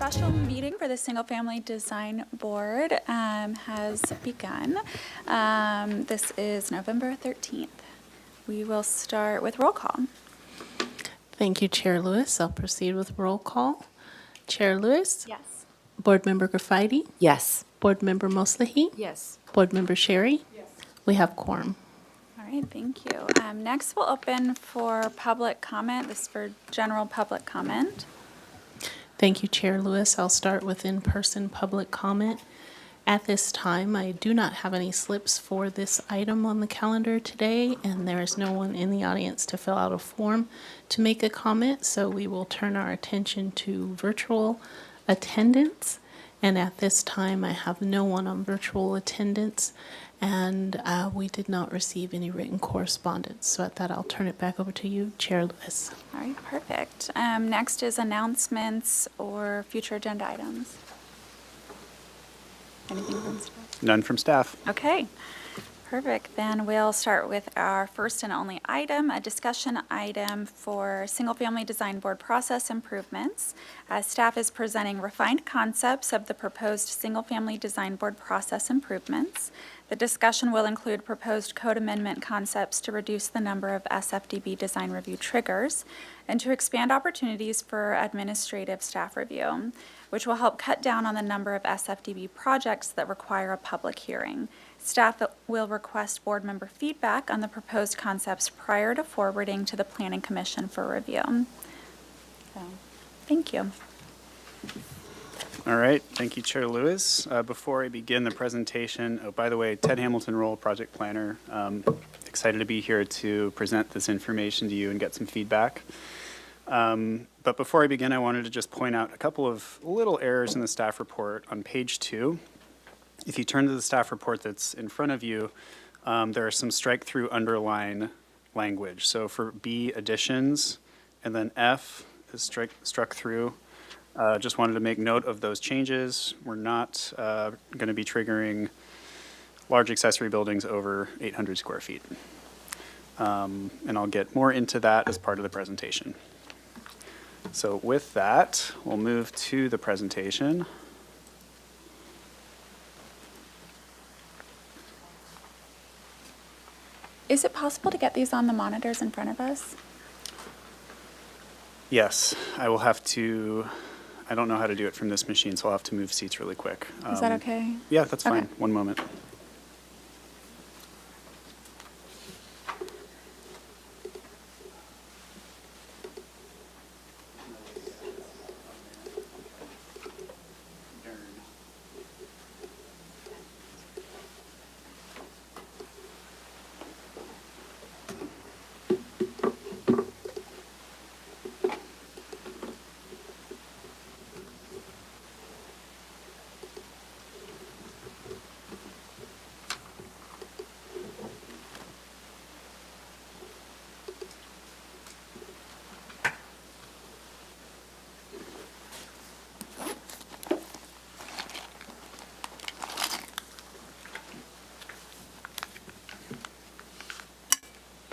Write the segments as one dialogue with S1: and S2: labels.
S1: special meeting for the Single Family Design Board has begun. This is November 13th. We will start with roll call.
S2: Thank you, Chair Lewis. I'll proceed with roll call. Chair Lewis?
S1: Yes.
S2: Board Member Graffiti?
S3: Yes.
S2: Board Member Moslahi?
S3: Yes.
S2: Board Member Sherry? Yes. We have quorum.
S1: All right, thank you. Next, we'll open for public comment. This is for general public comment.
S2: Thank you, Chair Lewis. I'll start with in-person public comment. At this time, I do not have any slips for this item on the calendar today, and there is no one in the audience to fill out a form to make a comment, so we will turn our attention to virtual attendance. And at this time, I have no one on virtual attendance, and we did not receive any written correspondence. So at that, I'll turn it back over to you, Chair Lewis.
S1: All right, perfect. Next is announcements or future agenda items. Anything from staff?
S4: None from staff.
S1: Okay, perfect. Then we'll start with our first and only item, a discussion item for single-family design board process improvements. Staff is presenting refined concepts of the proposed single-family design board process improvements. The discussion will include proposed code amendment concepts to reduce the number of SFDB design review triggers and to expand opportunities for administrative staff review, which will help cut down on the number of SFDB projects that require a public hearing. Staff will request board member feedback on the proposed concepts prior to forwarding to the Planning Commission for review. So, thank you.
S4: All right. Thank you, Chair Lewis. Before I begin the presentation, oh, by the way, Ted Hamilton Roll, project planner. Excited to be here to present this information to you and get some feedback. But before I begin, I wanted to just point out a couple of little errors in the staff report on page 2. If you turn to the staff report that's in front of you, there are some strike-through underline language. So for B, additions, and then F is struck through. Just wanted to make note of those changes. We're not going to be triggering large accessory buildings over 800 square feet. And I'll get more into that as part of the presentation. So with that, we'll move to the presentation.
S1: Is it possible to get these on the monitors in front of us?
S4: Yes, I will have to, I don't know how to do it from this machine, so I'll have to move seats really quick.
S1: Is that okay?
S4: Yeah, that's fine.
S1: Okay.
S4: One moment.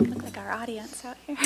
S1: Look like our audience out here.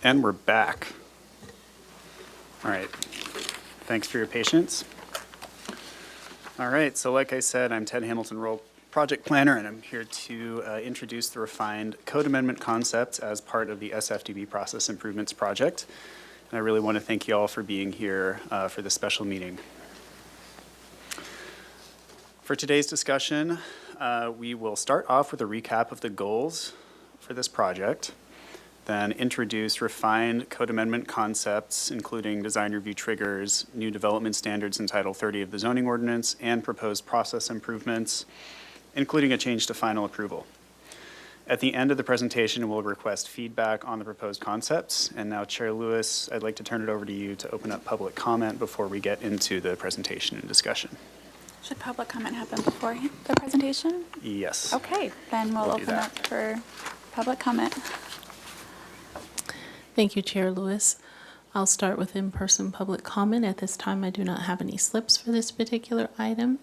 S4: And we're back. All right, thanks for your patience. All right, so like I said, I'm Ted Hamilton, Role Project Planner, and I'm here to introduce the refined code amendment concepts as part of the SFDB Process Improvements Project. And I really want to thank you all for being here for this special meeting. For today's discussion, we will start off with a recap of the goals for this project, then introduce refined code amendment concepts, including design review triggers, new development standards in Title 30 of the zoning ordinance, and proposed process improvements, including a change to final approval. At the end of the presentation, we'll request feedback on the proposed concepts. And now, Chair Lewis, I'd like to turn it over to you to open up public comment before we get into the presentation and discussion.
S1: Should public comment happen before the presentation?
S4: Yes.
S1: Okay, then we'll
S4: We'll do
S1: open
S4: that.
S1: up for public comment.
S2: Thank you, Chair Lewis. I'll start with in-person public comment. At this time, I do not have any slips for this particular item.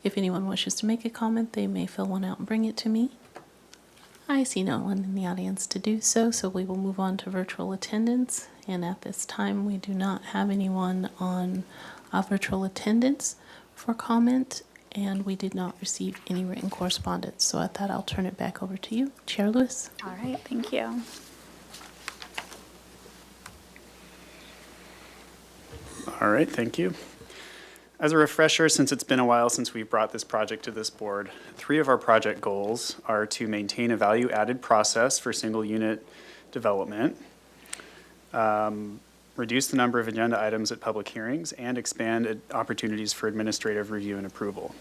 S2: If anyone wishes to make a comment, they may fill one out and bring it to me. I see no one in the audience to do so, so we will move on to virtual attendance. And at this time, we do not have anyone on virtual attendance for comment, and we did not receive any written correspondence. So at that, I'll turn it back over to you, Chair Lewis.
S1: All right, thank you.
S4: All right, thank you. As a refresher, since it's been a while since we brought this project to this board, 3 of our project goals are to maintain a value-added process for single-unit development, reduce the number of agenda items at public hearings, and expand opportunities for administrative review and approval.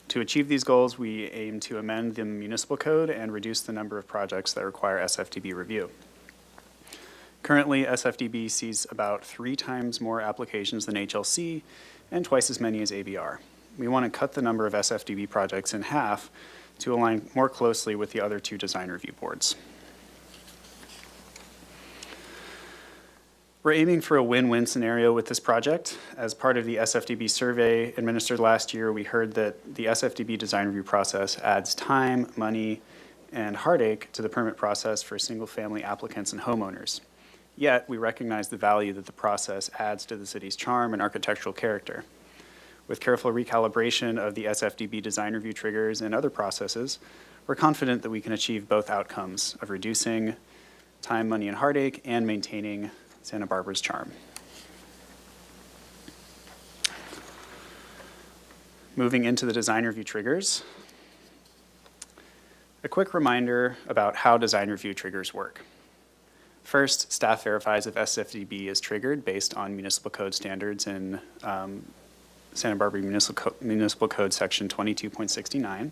S4: To achieve these goals, we aim to amend the municipal code and reduce the number of projects that require SFDB review. Currently, SFDB sees about 3 times more applications than HLC and twice as many as ABR. We want to cut the number of SFDB projects in half to align more closely with the other 2 design review boards. We're aiming for a win-win scenario with this project. As part of the SFDB survey administered last year, we heard that the SFDB design review process adds time, money, and heartache to the permit process for single-family applicants and homeowners. Yet, we recognize the value that the process adds to the city's charm and architectural character. With careful recalibration of the SFDB design review triggers and other processes, we're confident that we can achieve both outcomes of reducing time, money, and heartache and maintaining Santa Barbara's charm. Moving into the design review triggers, a quick reminder about how design review triggers work. First, staff verifies if SFDB is triggered based on municipal code standards in Santa Barbara Municipal Code Section 22.69.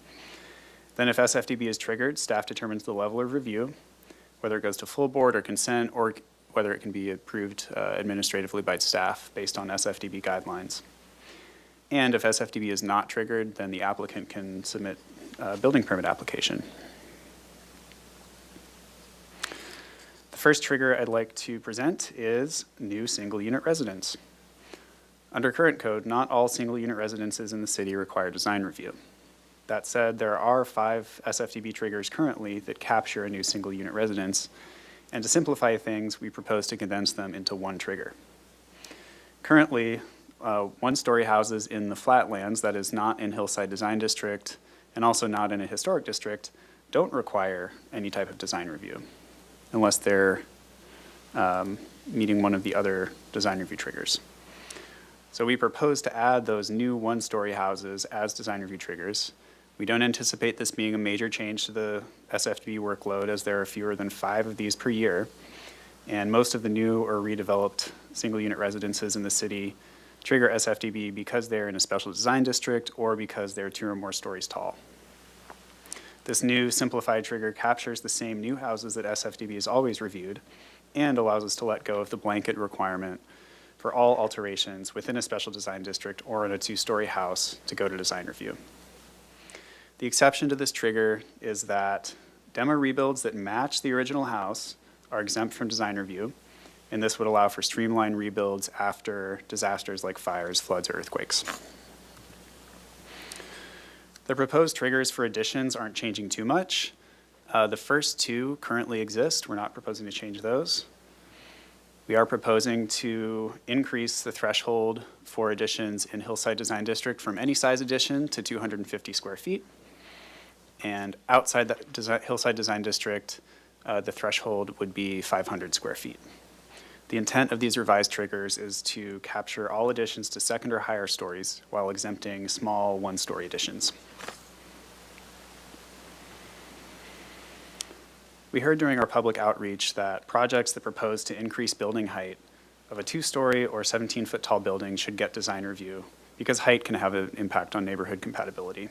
S4: Then if SFDB is triggered, staff determines the level of review, whether it goes to full board or consent, or whether it can be approved administratively by staff based on SFDB guidelines. And if SFDB is not triggered, then the applicant can submit a building permit application. The first trigger I'd like to present is new single-unit residence. Under current code, not all single-unit residences in the city require design review. That said, there are 5 SFDB triggers currently that capture a new single-unit residence, and to simplify things, we propose to condense them into 1 trigger. Currently, 1-story houses in the flatlands, that is not in Hillside Design District, and also not in a historic district, don't require any type of design review, unless they're meeting one of the other design review triggers. So we propose to add those new 1-story houses as design review triggers. We don't anticipate this being a major change to the SFDB workload, as there are fewer than 5 of these per year. And most of the new or redeveloped single-unit residences in the city trigger SFDB because they're in a special design district or because they're 2 or more stories tall. This new simplified trigger captures the same new houses that SFDB has always reviewed and allows us to let go of the blanket requirement for all alterations within a special design district or in a 2-story house to go to design review. The exception to this trigger is that demo rebuilds that match the original house are exempt from design review, and this would allow for streamlined rebuilds after disasters like fires, floods, or earthquakes. The proposed triggers for additions aren't changing too much. The first 2 currently exist. We're not proposing to change those. We are proposing to increase the threshold for additions in Hillside Design District from any size addition to 250 square feet. And outside that Hillside Design District, the threshold would be 500 square feet. The intent of these revised triggers is to capture all additions to second or higher stories while exempting small one-story additions. We heard during our public outreach that projects that propose to increase building height of a 2-story or 17-foot tall building should get design review because height can have an impact on neighborhood compatibility.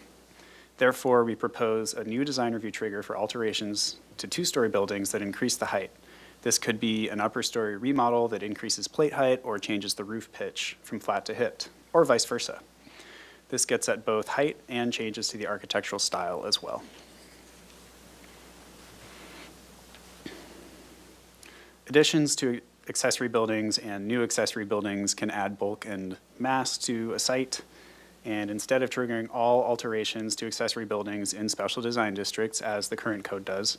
S4: Therefore, we propose a new design review trigger for alterations to 2-story buildings that increase the height. This could be an upper story remodel that increases plate height or changes the roof pitch from flat to hipped, or vice versa. This gets at both height and changes to the architectural style as well. Additions to accessory buildings and new accessory buildings can add bulk and mass to a site. And instead of triggering all alterations to accessory buildings in special design districts, as the current code does,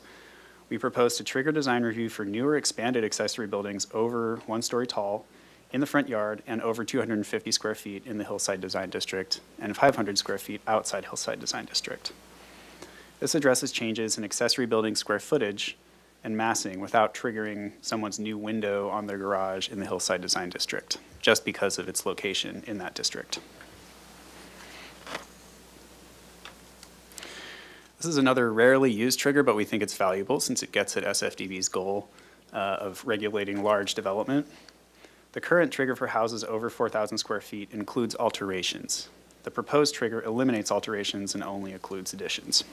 S4: we propose to trigger design review for newer expanded accessory buildings over 1-story tall in the front yard and over 250 square feet in the Hillside Design District and 500 square feet outside Hillside Design District. This addresses changes in accessory building square footage and massing without triggering someone's new window on their garage in the Hillside Design District, just because of its location in that district. This is another rarely used trigger, but we think it's valuable since it gets at SFDB's goal of regulating large development. The current trigger for houses over 4,000 square feet includes alterations. The proposed trigger eliminates alterations and only includes additions.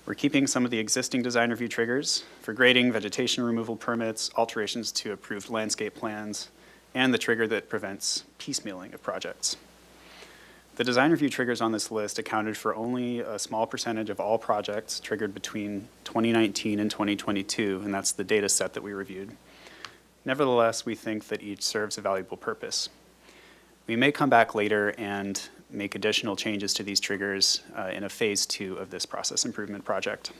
S4: We're keeping some of the existing design review triggers for grading, vegetation removal permits, alterations to approved landscape plans, and the trigger that prevents piecemealing of projects. The design review triggers on this list accounted for only a small percentage of all projects triggered between 2019 and 2022, and that's the data set that we reviewed. Nevertheless, we think that each serves a valuable purpose. We may come back later and make additional changes to these triggers in a phase 2 of this process improvement project.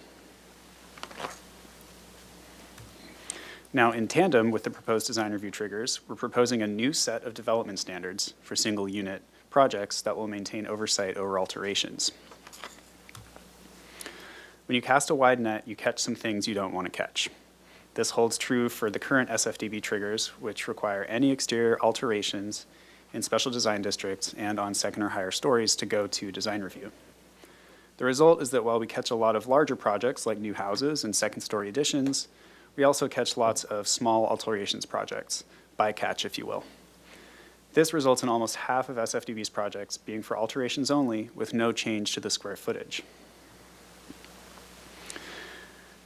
S4: Now, in tandem with the proposed design review triggers, we're proposing a new set of development standards for single unit projects that will maintain oversight over alterations. When you cast a wide net, you catch some things you don't want to catch. This holds true for the current SFDB triggers, which require any exterior alterations in special design districts and on second or higher stories to go to design review. The result is that while we catch a lot of larger projects like new houses and second story additions, we also catch lots of small alterations projects, bycatch if you will. This results in almost half of SFDB's projects being for alterations only with no change to the square footage.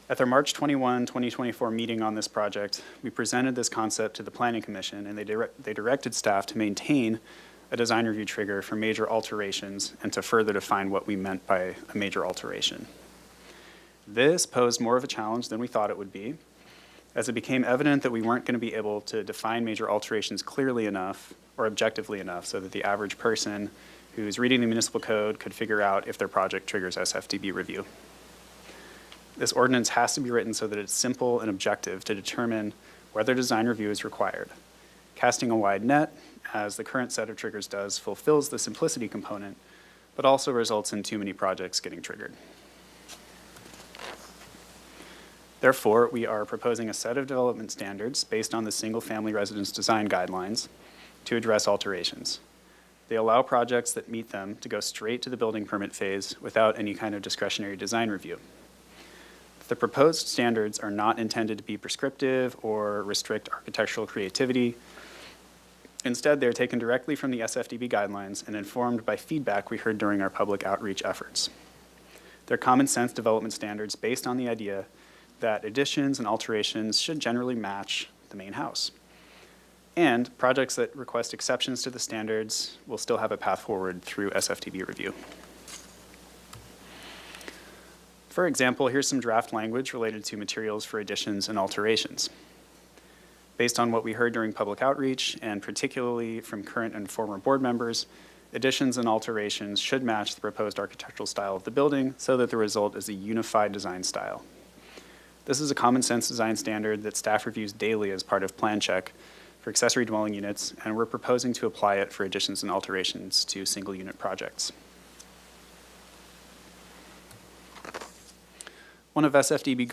S4: At their March 21, 2024 meeting on this project, we presented this concept to the Planning Commission, and they directed staff to maintain a design review trigger for major alterations and to further define what we meant by a major alteration. This posed more of a challenge than we thought it would be, as it became evident that we weren't going to be able to define major alterations clearly enough or objectively enough so that the average person who's reading the municipal code could figure out if their project triggers SFDB review. This ordinance has to be written so that it's simple and objective to determine whether design review is required. Casting a wide net, as the current set of triggers does, fulfills the simplicity component, but also results in too many projects getting triggered. Therefore, we are proposing a set of development standards based on the single-family residence design guidelines to address alterations. They allow projects that meet them to go straight to the building permit phase without any kind of discretionary design review. The proposed standards are not intended to be prescriptive or restrict architectural creativity. Instead, they're taken directly from the SFDB guidelines and informed by feedback we heard during our public outreach efforts. They're common sense development standards based on the idea that additions and alterations should generally match the main house. And projects that request exceptions to the standards will still have a path forward through SFDB review. For example, here's some draft language related to materials for additions and alterations. Based on what we heard during public outreach, and particularly from current and former board members, additions and alterations should match the proposed architectural style of the building so that the result is a unified design style. This is a common sense design standard that staff reviews daily as part of plan check for accessory dwelling units, and we're proposing to apply it for additions and alterations to single unit projects. One of SFDB's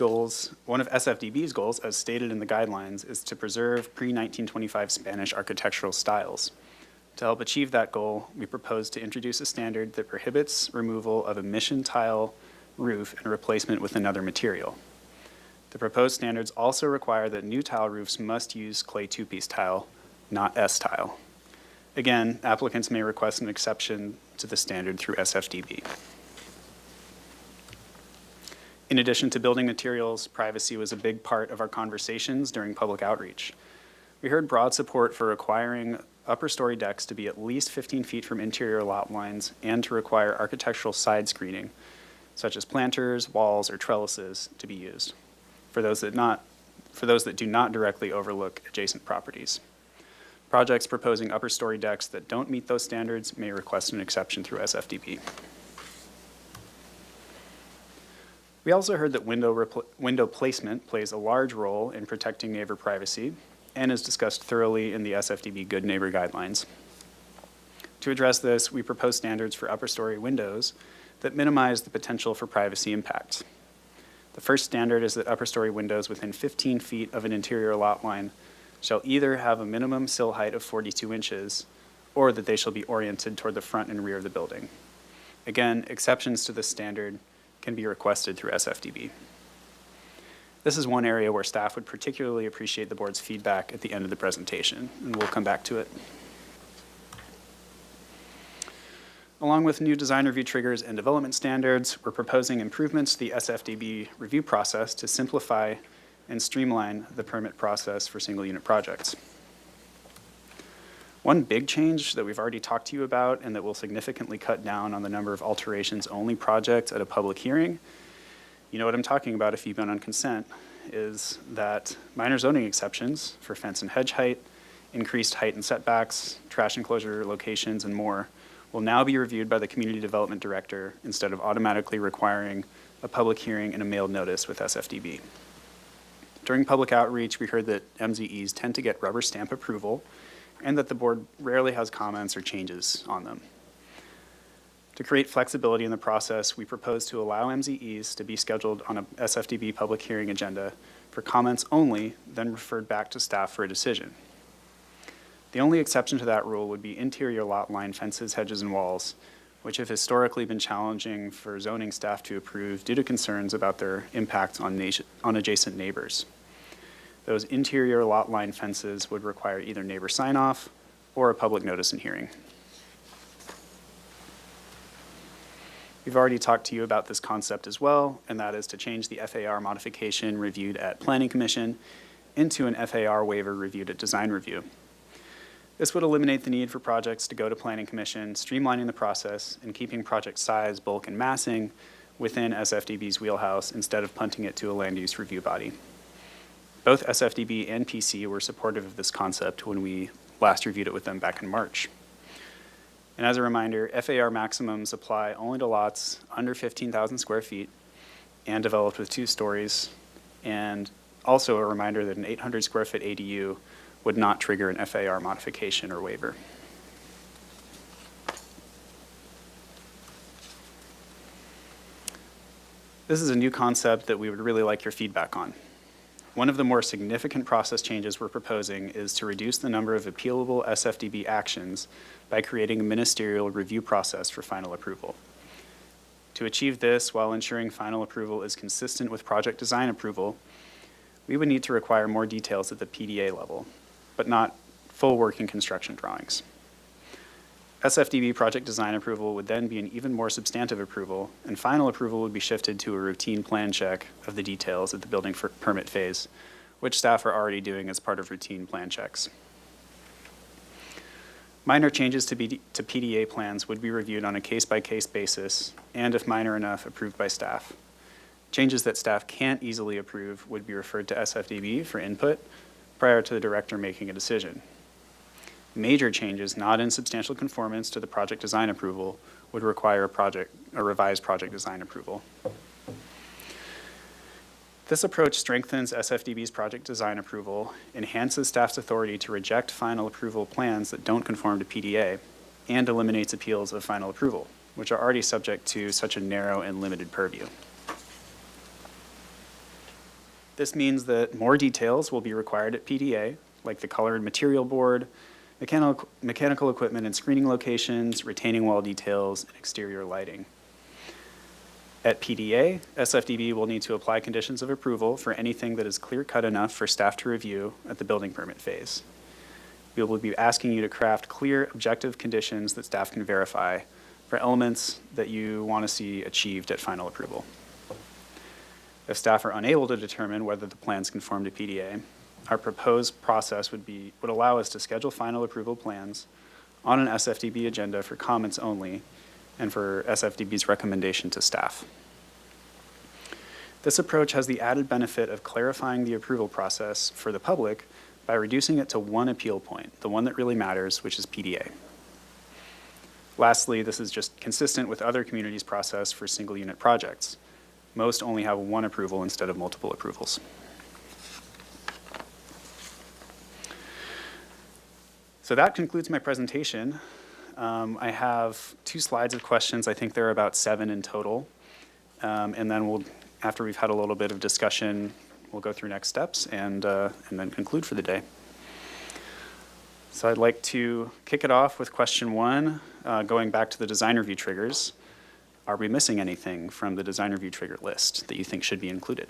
S4: goals, as stated in the guidelines, is to preserve pre-1925 Spanish architectural styles. To help achieve that goal, we propose to introduce a standard that prohibits removal of a mission tile roof and replacement with another material. The proposed standards also require that new tile roofs must use clay two-piece tile, not S-tile. Again, applicants may request an exception to the standard through SFDB. In addition to building materials, privacy was a big part of our conversations during public outreach. We heard broad support for requiring upper story decks to be at least 15 feet from interior lot lines and to require architectural side screening, such as planters, walls, or trellises, to be used for those that do not directly overlook adjacent properties. Projects proposing upper story decks that don't meet those standards may request an exception through SFDB. We also heard that window placement plays a large role in protecting neighbor privacy and is discussed thoroughly in the SFDB Good Neighbor Guidelines. To address this, we propose standards for upper story windows that minimize the potential for privacy impacts. The first standard is that upper story windows within 15 feet of an interior lot line shall either have a minimum sill height of 42 inches or that they shall be oriented toward the front and rear of the building. Again, exceptions to this standard can be requested through SFDB. This is one area where staff would particularly appreciate the board's feedback at the end of the presentation, and we'll come back to it. Along with new design review triggers and development standards, we're proposing improvements to the SFDB review process to simplify and streamline the permit process for single unit projects. One big change that we've already talked to you about and that will significantly cut down on the number of alterations-only projects at a public hearing, you know what I'm talking about if you've been on consent, is that minor zoning exceptions for fence and hedge height, increased height and setbacks, trash enclosure locations, and more will now be reviewed by the Community Development Director instead of automatically requiring a public hearing and a mailed notice with SFDB. During public outreach, we heard that MZEs tend to get rubber stamp approval and that the board rarely has comments or changes on them. To create flexibility in the process, we propose to allow MZEs to be scheduled on a SFDB public hearing agenda for comments only, then referred back to staff for a decision. The only exception to that rule would be interior lot line fences, hedges, and walls, which have historically been challenging for zoning staff to approve due to concerns about their impact on adjacent neighbors. Those interior lot line fences would require either neighbor sign-off or a public notice and hearing. We've already talked to you about this concept as well, and that is to change the FAR modification reviewed at Planning Commission into an FAR waiver reviewed at Design Review. This would eliminate the need for projects to go to Planning Commission, streamlining the process and keeping project size, bulk, and massing within SFDB's wheelhouse instead of punting it to a land use review body. Both SFDB and PC were supportive of this concept when we last reviewed it with them back in March. And as a reminder, FAR maximums apply only to lots under 15,000 square feet and developed with 2 stories. And also a reminder that an 800 square foot ADU would not trigger an FAR modification or waiver. This is a new concept that we would really like your feedback on. One of the more significant process changes we're proposing is to reduce the number of appealable SFDB actions by creating a ministerial review process for final approval. To achieve this while ensuring final approval is consistent with project design approval, we would need to require more details at the PDA level, but not full working construction drawings. SFDB project design approval would then be an even more substantive approval, and final approval would be shifted to a routine plan check of the details at the building permit phase, which staff are already doing as part of routine plan checks. Minor changes to PDA plans would be reviewed on a case-by-case basis, and if minor enough, approved by staff. Changes that staff can't easily approve would be referred to SFDB for input prior to the director making a decision. Major changes not in substantial conformance to the project design approval would require a revised project design approval. This approach strengthens SFDB's project design approval, enhances staff's authority to reject final approval plans that don't conform to PDA, and eliminates appeals of final approval, which are already subject to such a narrow and limited purview. This means that more details will be required at PDA, like the color and material board, mechanical equipment and screening locations, retaining wall details, and exterior lighting. At PDA, SFDB will need to apply conditions of approval for anything that is clear-cut enough for staff to review at the building permit phase. We will be asking you to craft clear, objective conditions that staff can verify for elements that you want to see achieved at final approval. If staff are unable to determine whether the plans conform to PDA, our proposed process would allow us to schedule final approval plans on an SFDB agenda for comments only and for SFDB's recommendation to staff. This approach has the added benefit of clarifying the approval process for the public by reducing it to one appeal point, the one that really matters, which is PDA. Lastly, this is just consistent with other communities' process for single-unit projects. Most only have one approval instead of multiple approvals. So that concludes my presentation. I have 2 slides of questions. I think there are about 7 in total. And then after we've had a little bit of discussion, we'll go through next steps and then conclude for the day. So I'd like to kick it off with question 1, going back to the design review triggers. Are we missing anything from the design review trigger list that you think should be included?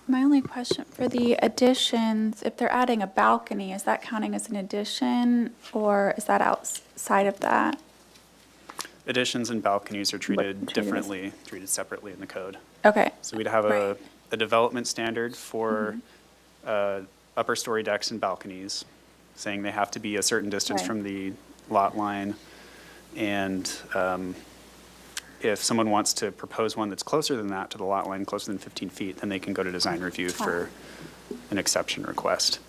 S1: My only question for the additions, if they're adding a balcony, is that counting as an addition or is that outside of that?
S4: Additions and balconies are treated
S1: treated as-
S4: differently, treated separately in the code.
S1: Okay.
S4: So we'd have
S1: Right.
S4: a development standard for upper story decks and balconies, saying they have to be a certain distance
S1: Right.
S4: from the lot line. And if someone wants to propose one that's closer than that to the lot line, closer than 15 feet, then they can go to design review for an exception request.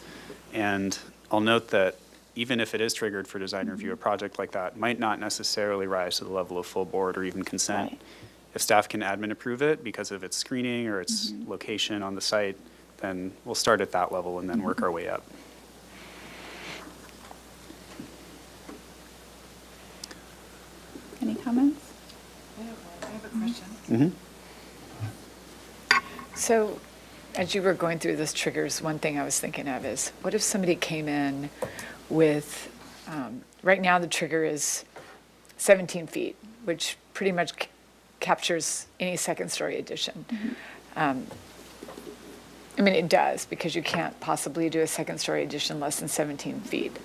S4: And I'll note that even if it is triggered for design review, a project like that might not necessarily rise to the level of full board or even consent.
S1: Right.
S4: If staff can admin approve it because of its screening or its location on the site, then we'll start at that level and then work our way up.
S1: Any comments?
S3: I have a question. So, as you were going through those triggers, one thing I was thinking of is, what if somebody came in with, right now the trigger is 17 feet, which pretty much captures any second-story addition. I mean, it does, because you can't possibly do a second-story addition less than 17 feet.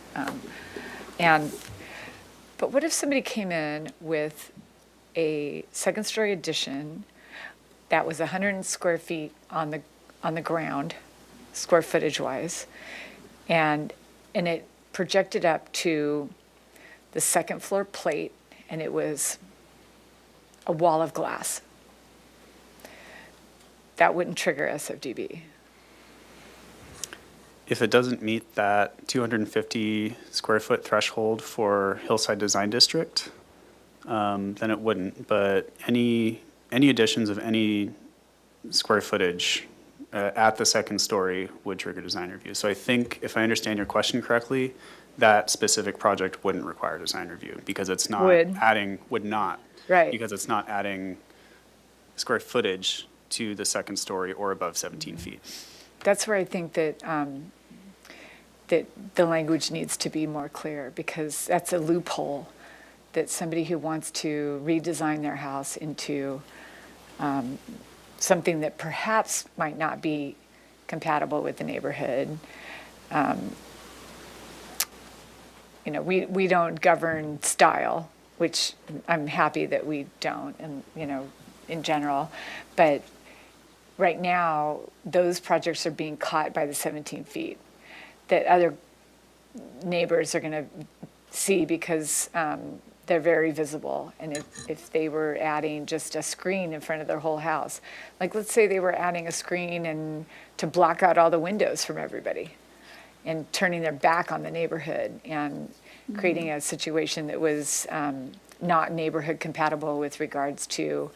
S3: But what if somebody came in with a second-story addition that was 100 square feet on the ground, square footage-wise, and it projected up to the second floor plate, and it was a wall of glass? That wouldn't trigger SFDB.
S4: If it doesn't meet that 250 square foot threshold for Hillside Design District, then it wouldn't. But any additions of any square footage at the second story would trigger design review. So I think, if I understand your question correctly, that specific project wouldn't require design review because it's not would not.
S3: Right.
S4: Because it's not adding square footage to the second story or above 17 feet.
S3: That's where I think that that the language needs to be more clear, because that's a loophole that somebody who wants to redesign their house into something that perhaps might not be compatible with the neighborhood. We don't govern style, which I'm happy that we don't, and in general, but right now those projects are being caught by the 17 feet that other neighbors are going to see because they're very visible. And if they were adding just a screen in front of their whole house, like let's say they were adding a screen and to block out all the windows from everybody, and turning their back on the neighborhood and creating a situation that was not neighborhood compatible with regards to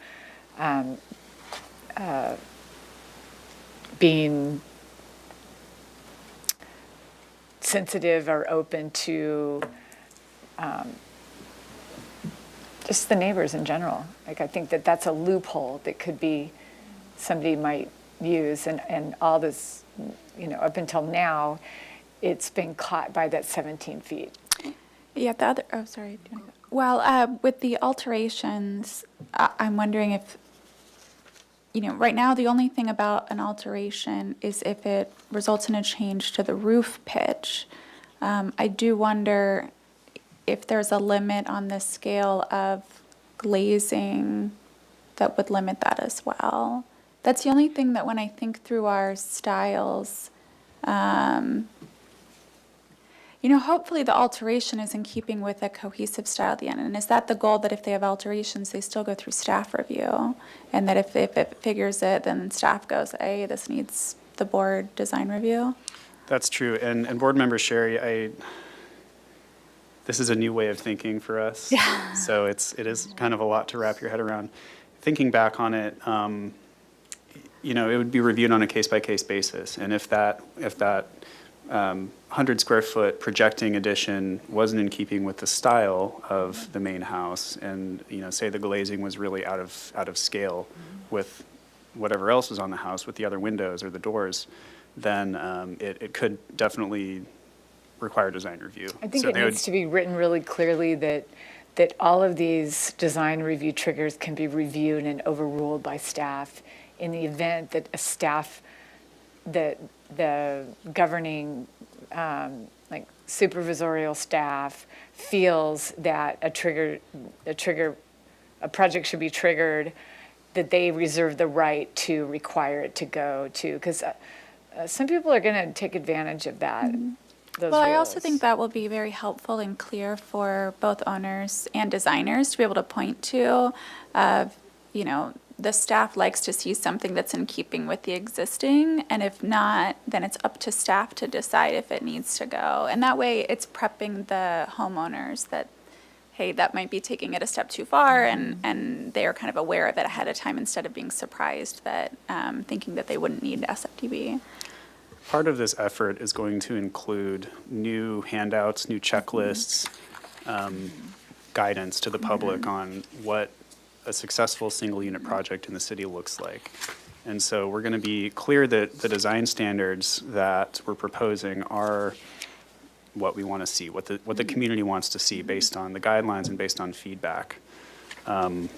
S3: being sensitive or open to just the neighbors in general. Like, I think that that's a loophole that could be, somebody might use, and all this, up until now, it's been caught by that 17 feet.
S1: Yeah, the other, oh, sorry. Do you wanna go? Well, with the alterations, I'm wondering if, right now, the only thing about an alteration is if it results in a change to the roof pitch. I do wonder if there's a limit on the scale of glazing that would limit that as well. That's the only thing that when I think through our styles, hopefully the alteration is in keeping with a cohesive style at the end. And is that the goal, that if they have alterations, they still go through staff review? And that if it figures it, then staff goes, hey, this needs the board design review?
S4: That's true. And Board Member Sherry, this is a new way of thinking for us.
S1: Yeah.
S4: So it is kind of a lot to wrap your head around. Thinking back on it, it would be reviewed on a case-by-case basis. And if that 100 square foot projecting addition wasn't in keeping with the style of the main house, and say the glazing was really out of scale with whatever else was on the house, with the other windows or the doors, then it could definitely require design review.
S3: I think it needs to be written really clearly that all of these design review triggers can be reviewed and overruled by staff in the event that a staff, the governing, like supervisorial staff, feels that a project should be triggered, that they reserve the right to require it to go to, because some people are going to take advantage of that. Those
S1: Well, I also
S3: rules.
S1: think that will be very helpful and clear for both owners and designers to be able to point to, the staff likes to see something that's in keeping with the existing, and if not, then it's up to staff to decide if it needs to go. And that way, it's prepping the homeowners that, hey, that might be taking it a step too far, and they are kind of aware of it ahead of time instead of being surprised that, thinking that they wouldn't need SFDB.
S4: Part of this effort is going to include new handouts, new checklists, guidance to the public on what a successful single-unit project in the city looks like. And so we're going to be clear that the design standards that we're proposing are what we want to see, what the community wants to see based on the guidelines and based on feedback. And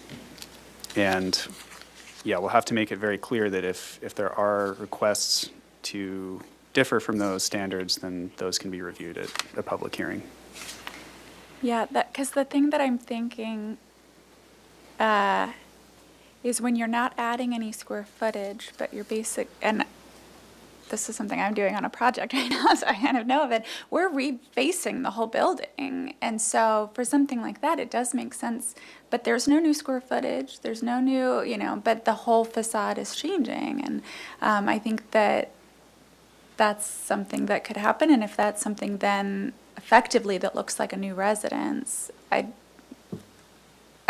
S4: yeah, we'll have to make it very clear that if there are requests to differ from those standards, then those can be reviewed at a public hearing.
S1: Yeah, because the thing that I'm thinking is when you're not adding any square footage, but you're and this is something I'm doing on a project right now, so I kind of know of it, we're refacing the whole building. And so for something like that, it does make sense, but there's no new square footage, there's no new, but the whole facade is changing. And I think that that's something that could happen. And if that's something then effectively that looks like a new residence, I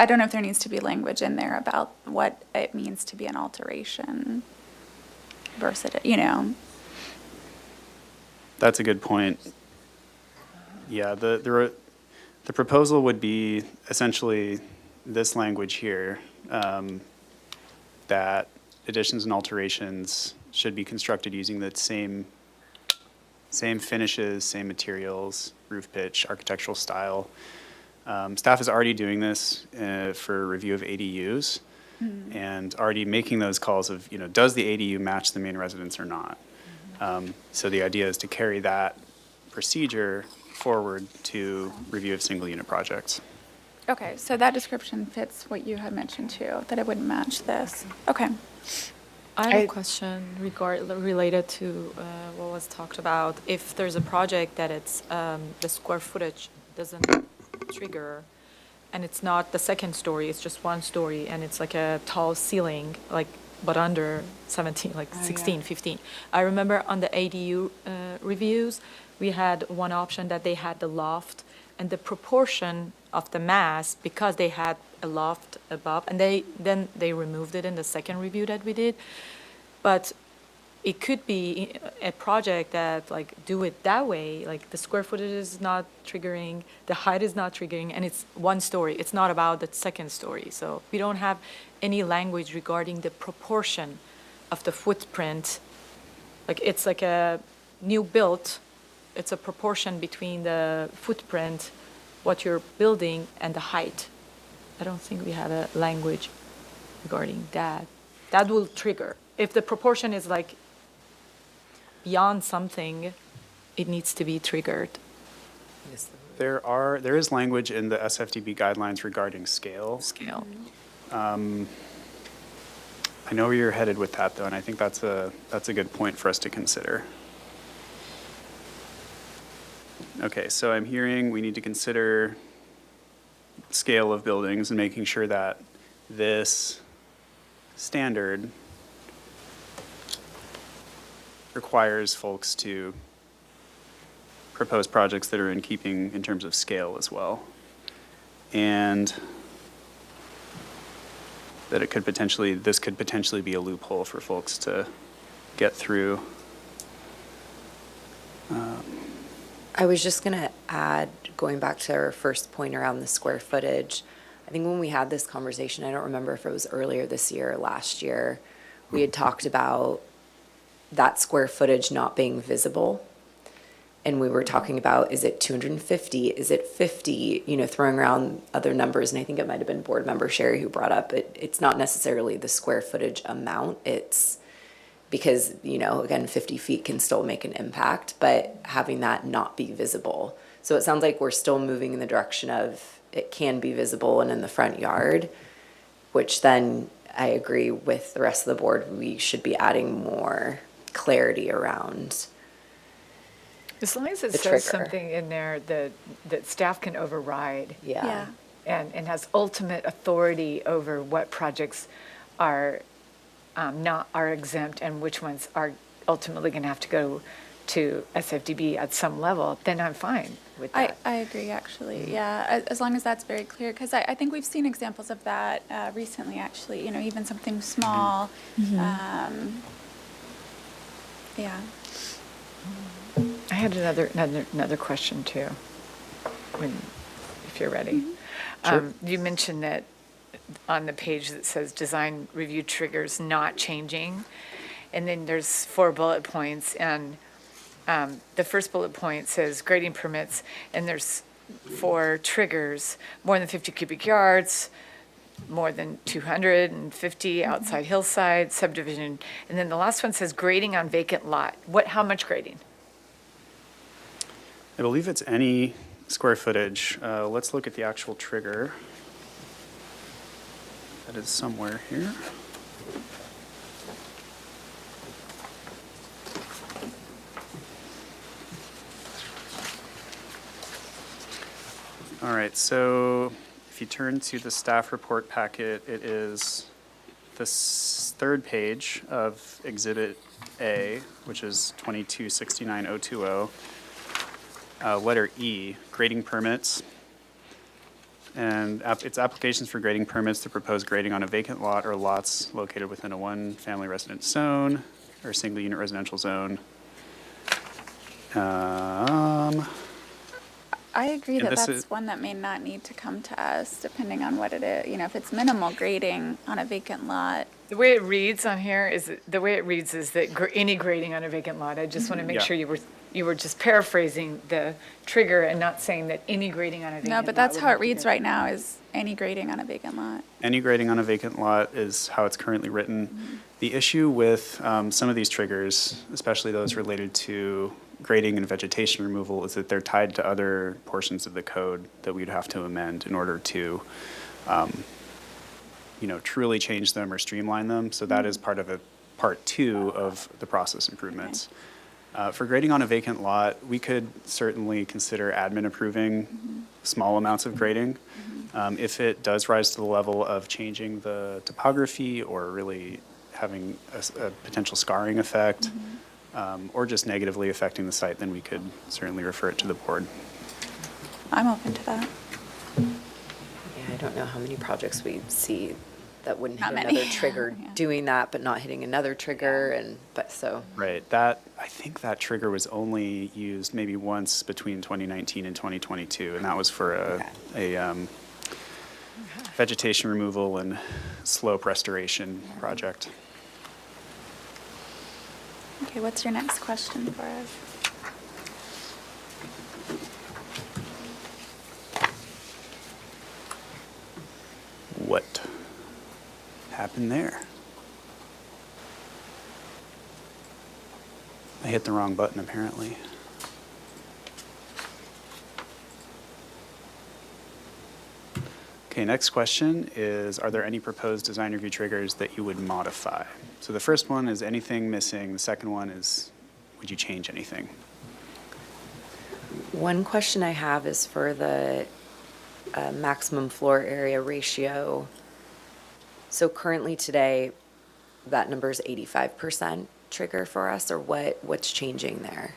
S1: don't know if there needs to be language in there about what it means to be an alteration versus,
S4: That's a good point. Yeah, the proposal would be essentially this language here, that additions and alterations should be constructed using the same finishes, same materials, roof pitch, architectural style. Staff is already doing this for review of ADUs and already making those calls of, does the ADU match the main residence or not? So the idea is to carry that procedure forward to review of single unit projects.
S1: Okay, so that description fits what you had mentioned too, that it wouldn't match this. Okay.
S5: I have a question related to what was talked about. If there's a project that it's the square footage doesn't trigger, and it's not the second story, it's just one story, and it's like a tall ceiling, like but under 17, like 16, 15. I remember on the ADU reviews, we had one option that they had the loft, and the proportion of the mass, because they had a loft above, and then they removed it in the second review that we did. But it could be a project that like do it that way, like the square footage is not triggering, the height is not triggering, and it's one story. It's not about the second story. So we don't have any language regarding the proportion of the footprint. Like it's like a new built, it's a proportion between the footprint, what you're building, and the height. I don't think we have a language regarding that. That will trigger. If the proportion is like beyond something, it needs to be triggered.
S4: There is language in the SFDB guidelines regarding scale.
S5: Scale.
S4: I know where you're headed with that, though, and I think that's a good point for us to consider. Okay, so I'm hearing we need to consider scale of buildings and making sure that this standard requires folks to propose projects that are in keeping in terms of scale as well. And that this could potentially be a loophole for folks to get through.
S6: I was just going to add, going back to our first point around the square footage, I think when we had this conversation, I don't remember if it was earlier this year or last year, we had talked about that square footage not being visible. And we were talking about, is it 250? Is it 50? Throwing around other numbers. And I think it might have been board member Sherry who brought up it's not necessarily the square footage amount. It's because, again, 50 feet can still make an impact, but having that not be visible. So it sounds like we're still moving in the direction of it can be visible and in the front yard, which then I agree with the rest of the board. We should be adding more clarity around.
S3: As long as it
S6: The
S3: says
S6: trigger.
S3: something in there that staff can override
S6: Yeah.
S3: and has ultimate authority over what projects are are exempt and which ones are ultimately going to have to go to SFDB at some level, then I'm fine with that.
S1: I agree, actually, yeah, as long as that's very clear, because I think we've seen examples of that recently, actually, even something small. Yeah.
S3: I had another question too, if you're ready. You mentioned that on the page that says design review triggers not changing, and then there's 4 bullet points, and the first bullet point says grading permits, and there's 4 triggers: more than 50 cubic yards, more than 250 outside hillside, subdivision, and then the last one says grading on vacant lot. How much grading?
S4: I believe it's any square footage. Let's look at the actual trigger. That is somewhere here. All right, so if you turn to the staff report packet, it is the third page of Exhibit A, which is 2269020. Letter E, grading permits. And it's applications for grading permits to propose grading on a vacant lot or lots located within a one-family residence zone or single-unit residential zone.
S1: I agree
S4: And
S1: that
S4: this
S1: that's
S4: is-
S1: one that may not need to come to us, depending on what it is. If it's minimal grading on a vacant lot.
S3: The way it reads on here is that any grading on a vacant lot. I just want to make
S4: Yeah.
S3: sure you were just paraphrasing the trigger and not saying that any grading on a vacant lot.
S1: No, but that's
S3: would
S1: how it
S3: have to
S1: reads
S3: go.
S1: right now, is any grading on a vacant lot.
S4: Any grading on a vacant lot is how it's currently written. The issue with some of these triggers, especially those related to grading and vegetation removal, is that they're tied to other portions of the code that we'd have to amend in order to, truly change them or streamline them. So that is part of part 2 of the process improvements. For grading on a vacant lot, we could certainly consider admin approving small amounts of grading. If it does rise to the level of changing the topography or really having a potential scarring effect, or just negatively affecting the site, then we could certainly refer it to the board.
S1: I'm open to that.
S6: Yeah, I don't know how many projects we see that wouldn't
S1: Not
S6: hit
S1: many.
S6: another trigger
S1: Yeah.
S6: doing that, but not hitting another trigger, and, but so.
S4: Right, I think that trigger was only used maybe once between 2019 and 2022, and that was for a vegetation removal and slope restoration project.
S1: Okay, what's your next question for us?
S4: What happened there? I hit the wrong button, apparently. Okay, next question is, are there any proposed design review triggers that you would modify? So the first one is anything missing. The second one is, would you change anything?
S6: One question I have is for the maximum floor area ratio. So currently today, that number is 85% trigger for us, or what's changing there?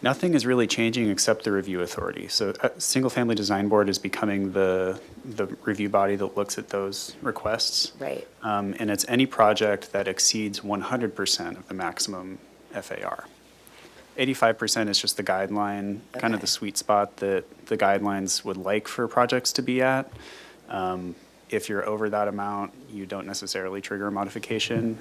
S4: Nothing is really changing except the review authority. So single-family design board is becoming the review body that looks at those requests.
S6: Right.
S4: And it's any project that exceeds 100% of the maximum FAR. 85% is just the guideline, kind of
S6: Okay.
S4: the sweet spot that the guidelines would like for projects to be at. If you're over that amount, you don't necessarily trigger a modification.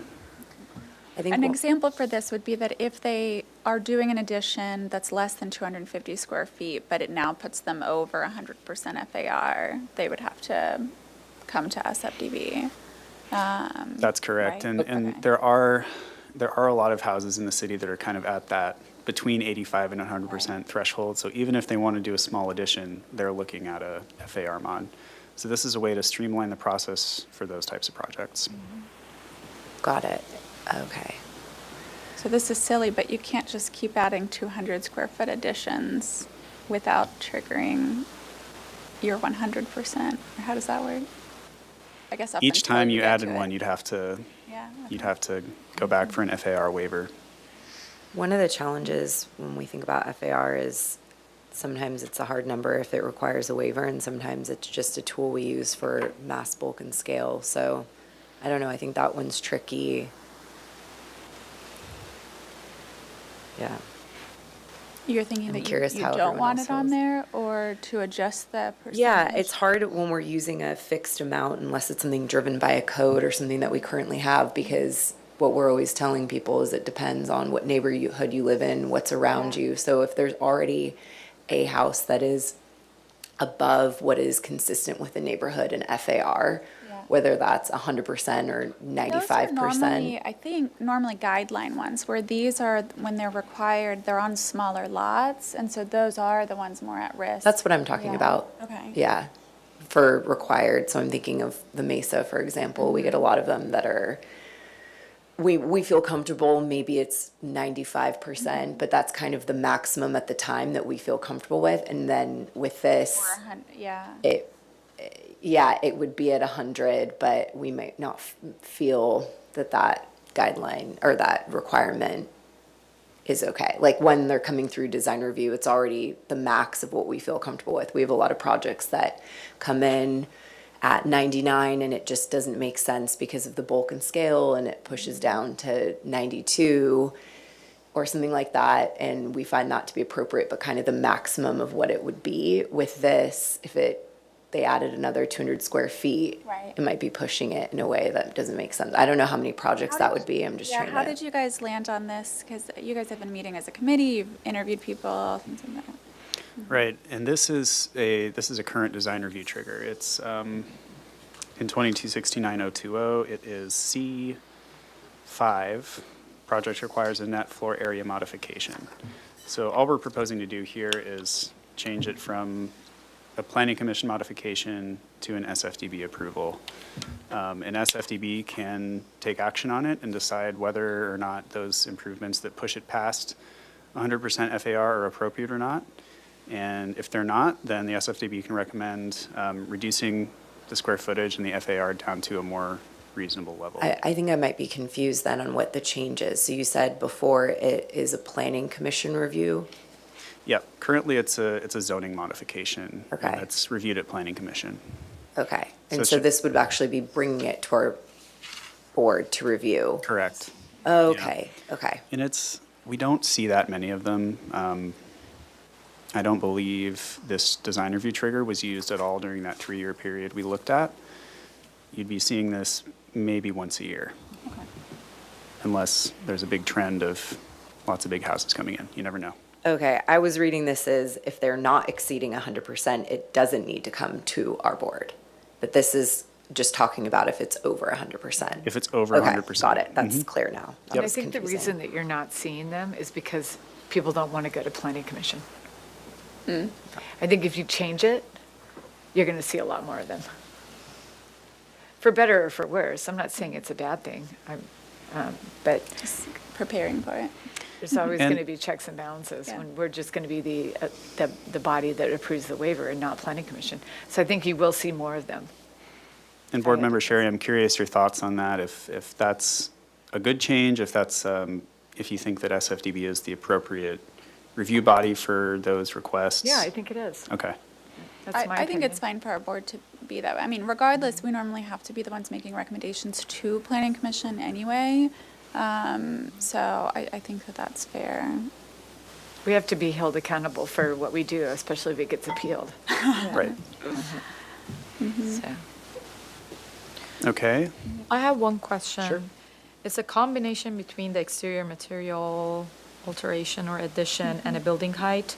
S6: I think
S1: An
S6: what-
S1: example for this would be that if they are doing an addition that's less than 250 square feet, but it now puts them over 100% FAR, they would have to come to SFDB.
S4: That's correct.
S1: Right.
S4: And
S1: Okay.
S4: there are a lot of houses in the city that are kind of at that between 85 and 100% threshold. So even if they want to do a small addition, they're looking at a FAR mod. So this is a way to streamline the process for those types of projects.
S6: Got it. Okay.
S1: So this is silly, but you can't just keep adding 200 square foot additions without triggering your 100%. Or how does that work? I guess up
S4: Each
S1: until
S4: time you
S1: get
S4: added
S1: to it.
S4: one, you'd have to
S1: Yeah.
S4: go back for an FAR waiver.
S6: One of the challenges when we think about FAR is sometimes it's a hard number if it requires a waiver, and sometimes it's just a tool we use for mass, bulk, and scale. So I don't know, I think that one's tricky. Yeah.
S1: You're thinking
S6: I'm
S1: that
S6: curious
S1: you
S6: how
S1: don't
S6: everyone
S1: want
S6: else
S1: it on
S6: feels.
S1: there, or to adjust the percentage?
S6: Yeah, it's hard when we're using a fixed amount unless it's something driven by a code or something that we currently have, because what we're always telling people is it depends on what neighborhood you live in, what's around
S1: Yeah.
S6: you. So if there's already a house that is above what is consistent with the neighborhood and FAR,
S1: Yeah.
S6: whether that's 100% or
S1: Those are
S6: 95%.
S1: normally, I think, normally guideline ones, where these are, when they're required, they're on smaller lots, and so those are the ones more at risk.
S6: That's what I'm talking
S1: Yeah.
S6: about.
S1: Okay.
S6: Yeah, for required. So I'm thinking of the Mesa, for example. We get a lot of them that are, we feel comfortable, maybe it's 95%, but that's kind of the maximum at the time that we feel comfortable with. And then with this,
S1: Yeah.
S6: it would be at 100, but we might not feel that guideline or that requirement is okay. Like when they're coming through design review, it's already the max of what we feel comfortable with. We have a lot of projects that come in at 99 and it just doesn't make sense because of the bulk and scale, and it pushes down to 92 or something like that, and we find that to be appropriate, but kind of the maximum of what it would be. With this, if they added another 200 square feet,
S1: Right.
S6: it might be pushing it in a way that doesn't make sense. I don't know how many projects that would be. I'm just trying to.
S1: How did you guys land on this? Because you guys have been meeting as a committee, you've interviewed people, things like that.
S4: Right, and this is a current design review trigger. It's in 2269-020, it is C5, project requires a net floor area modification. So all we're proposing to do here is change it from a planning commission modification to an SFDB approval. An SFDB can take action on it and decide whether or not those improvements that push it past 100% FAR are appropriate or not. And if they're not, then the SFDB can recommend reducing the square footage and the FAR down to a more reasonable level.
S6: I think I might be confused then on what the change is. So you said before it is a planning commission review?
S4: Yeah, currently it's a zoning modification.
S6: Okay.
S4: And it's reviewed at planning commission.
S6: Okay.
S4: So
S6: And
S4: it
S6: so
S4: should-
S6: this would actually be bringing it to our board to review?
S4: Correct.
S6: Okay, okay.
S4: And we don't see that many of them. I don't believe this design review trigger was used at all during that 3-year period we looked at. You'd be seeing this maybe once a year.
S1: Okay.
S4: Unless there's a big trend of lots of big houses coming in. You never know.
S6: Okay, I was reading this as if they're not exceeding 100%, it doesn't need to come to our board. But this is just talking about if it's over 100%.
S4: If it's over
S6: Okay,
S4: 100%.
S6: got it. That's clear now. That
S3: And I
S6: was
S3: think the
S6: confusing.
S3: reason that you're not seeing them is because people don't want to go to planning commission. I think if you change it, you're going to see a lot more of them. For better or for worse. I'm not saying it's a bad thing. But
S1: Just preparing for it.
S3: there's always
S4: And-
S3: going to be checks and balances
S1: Yeah.
S3: when we're just going to be the body that approves the waiver and not planning commission. So I think you will see more of them.
S4: And Board Member Sherry, I'm curious your thoughts on that, if that's a good change, if that's, if you think that SFDB is the appropriate review body for those requests?
S3: Yeah, I think it is.
S4: Okay.
S3: That's my
S1: I think it's
S3: opinion.
S1: fine for our board to be that way. I mean, regardless, we normally have to be the ones making recommendations to planning commission anyway. So I think that that's fair.
S3: We have to be held accountable for what we do, especially if it gets appealed.
S4: Right.
S3: So.
S4: Okay.
S5: I have one question.
S4: Sure.
S5: It's a combination between the exterior material alteration or addition and a building height.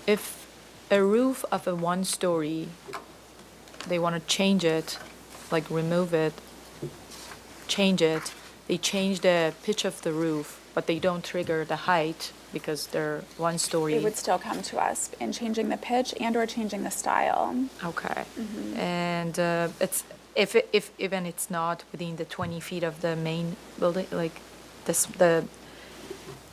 S5: If a roof of a 1-story, they want to change it, like remove it, change it, they change the pitch of the roof, but they don't trigger the height because they're 1-story.
S1: It would still come to us in changing the pitch and or changing the style.
S5: Okay. And it's, if even it's not within the 20 feet of the main building, like the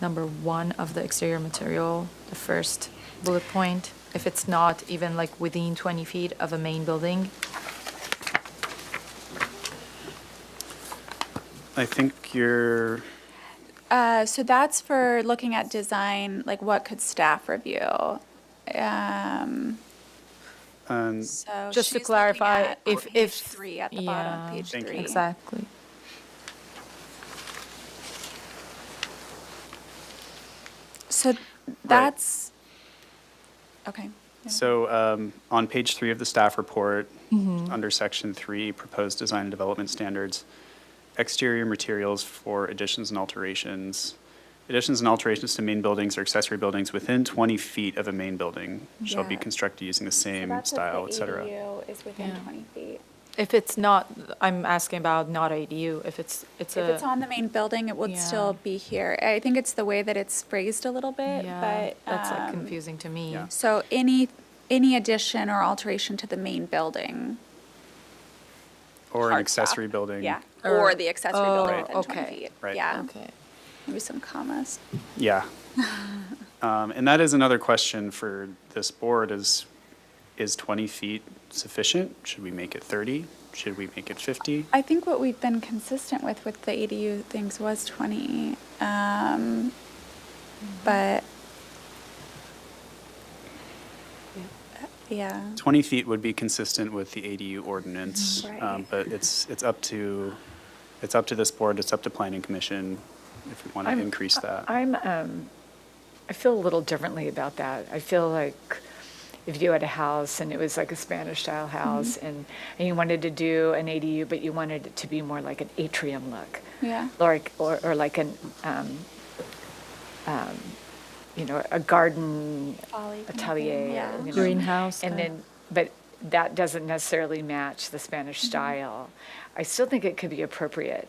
S5: number 1 of the exterior material, the first bullet point, if it's not even like within 20 feet of a main building,
S4: I think you're,
S1: So that's for looking at design, like what could staff review? So
S5: Just to
S1: she's looking
S5: clarify,
S1: at
S5: if-
S1: page
S5: if-
S1: 3 at the
S5: yeah.
S1: bottom, page
S4: Thank you.
S1: 3.
S5: exactly.
S1: So that's, okay.
S4: so on page 3 of the staff report, under section 3, proposed design and development standards, exterior materials for additions and alterations. Additions and alterations to main buildings or accessory buildings within 20 feet of a main building shall be
S1: Yeah.
S4: constructed using the
S1: So
S4: same
S1: that's if
S4: style,
S1: the
S4: et cetera.
S1: ADU is within
S5: Yeah.
S1: 20 feet.
S5: If it's not, I'm asking about not ADU, if it's
S1: If it's on the main building, it would still
S5: Yeah.
S1: be here. I think it's the way that it's phrased a little bit,
S5: yeah,
S1: but.
S5: that's like confusing to me.
S4: yeah.
S1: So any addition or alteration to the main building.
S4: Or an
S1: hard
S4: accessory
S1: stop.
S4: building.
S1: Yeah,
S5: Or-
S1: or the accessory building
S5: oh,
S1: within 20
S5: okay.
S1: feet.
S4: Right.
S1: Yeah,
S5: Okay.
S1: maybe some commas.
S4: Yeah. And that is another question for this board is 20 feet sufficient? Should we make it 30? Should we make it 50?
S1: I think what we've been consistent with the ADU things was 20. But, yeah.
S4: 20 feet would be consistent with the ADU ordinance.
S1: Right.
S4: But it's up to this board, it's up to planning commission if we want to increase that.
S3: I feel a little differently about that. I feel like if you had a house and it was like a Spanish-style house and you wanted to do an ADU, but you wanted it to be more like an atrium look.
S1: Yeah.
S3: Or like an, a garden
S1: Folly kind of
S3: atelier.
S1: thing, yeah.
S3: you know.
S5: Greenhouse
S3: And
S5: type.
S3: then, but that doesn't necessarily match the Spanish style. I still think it could be appropriate.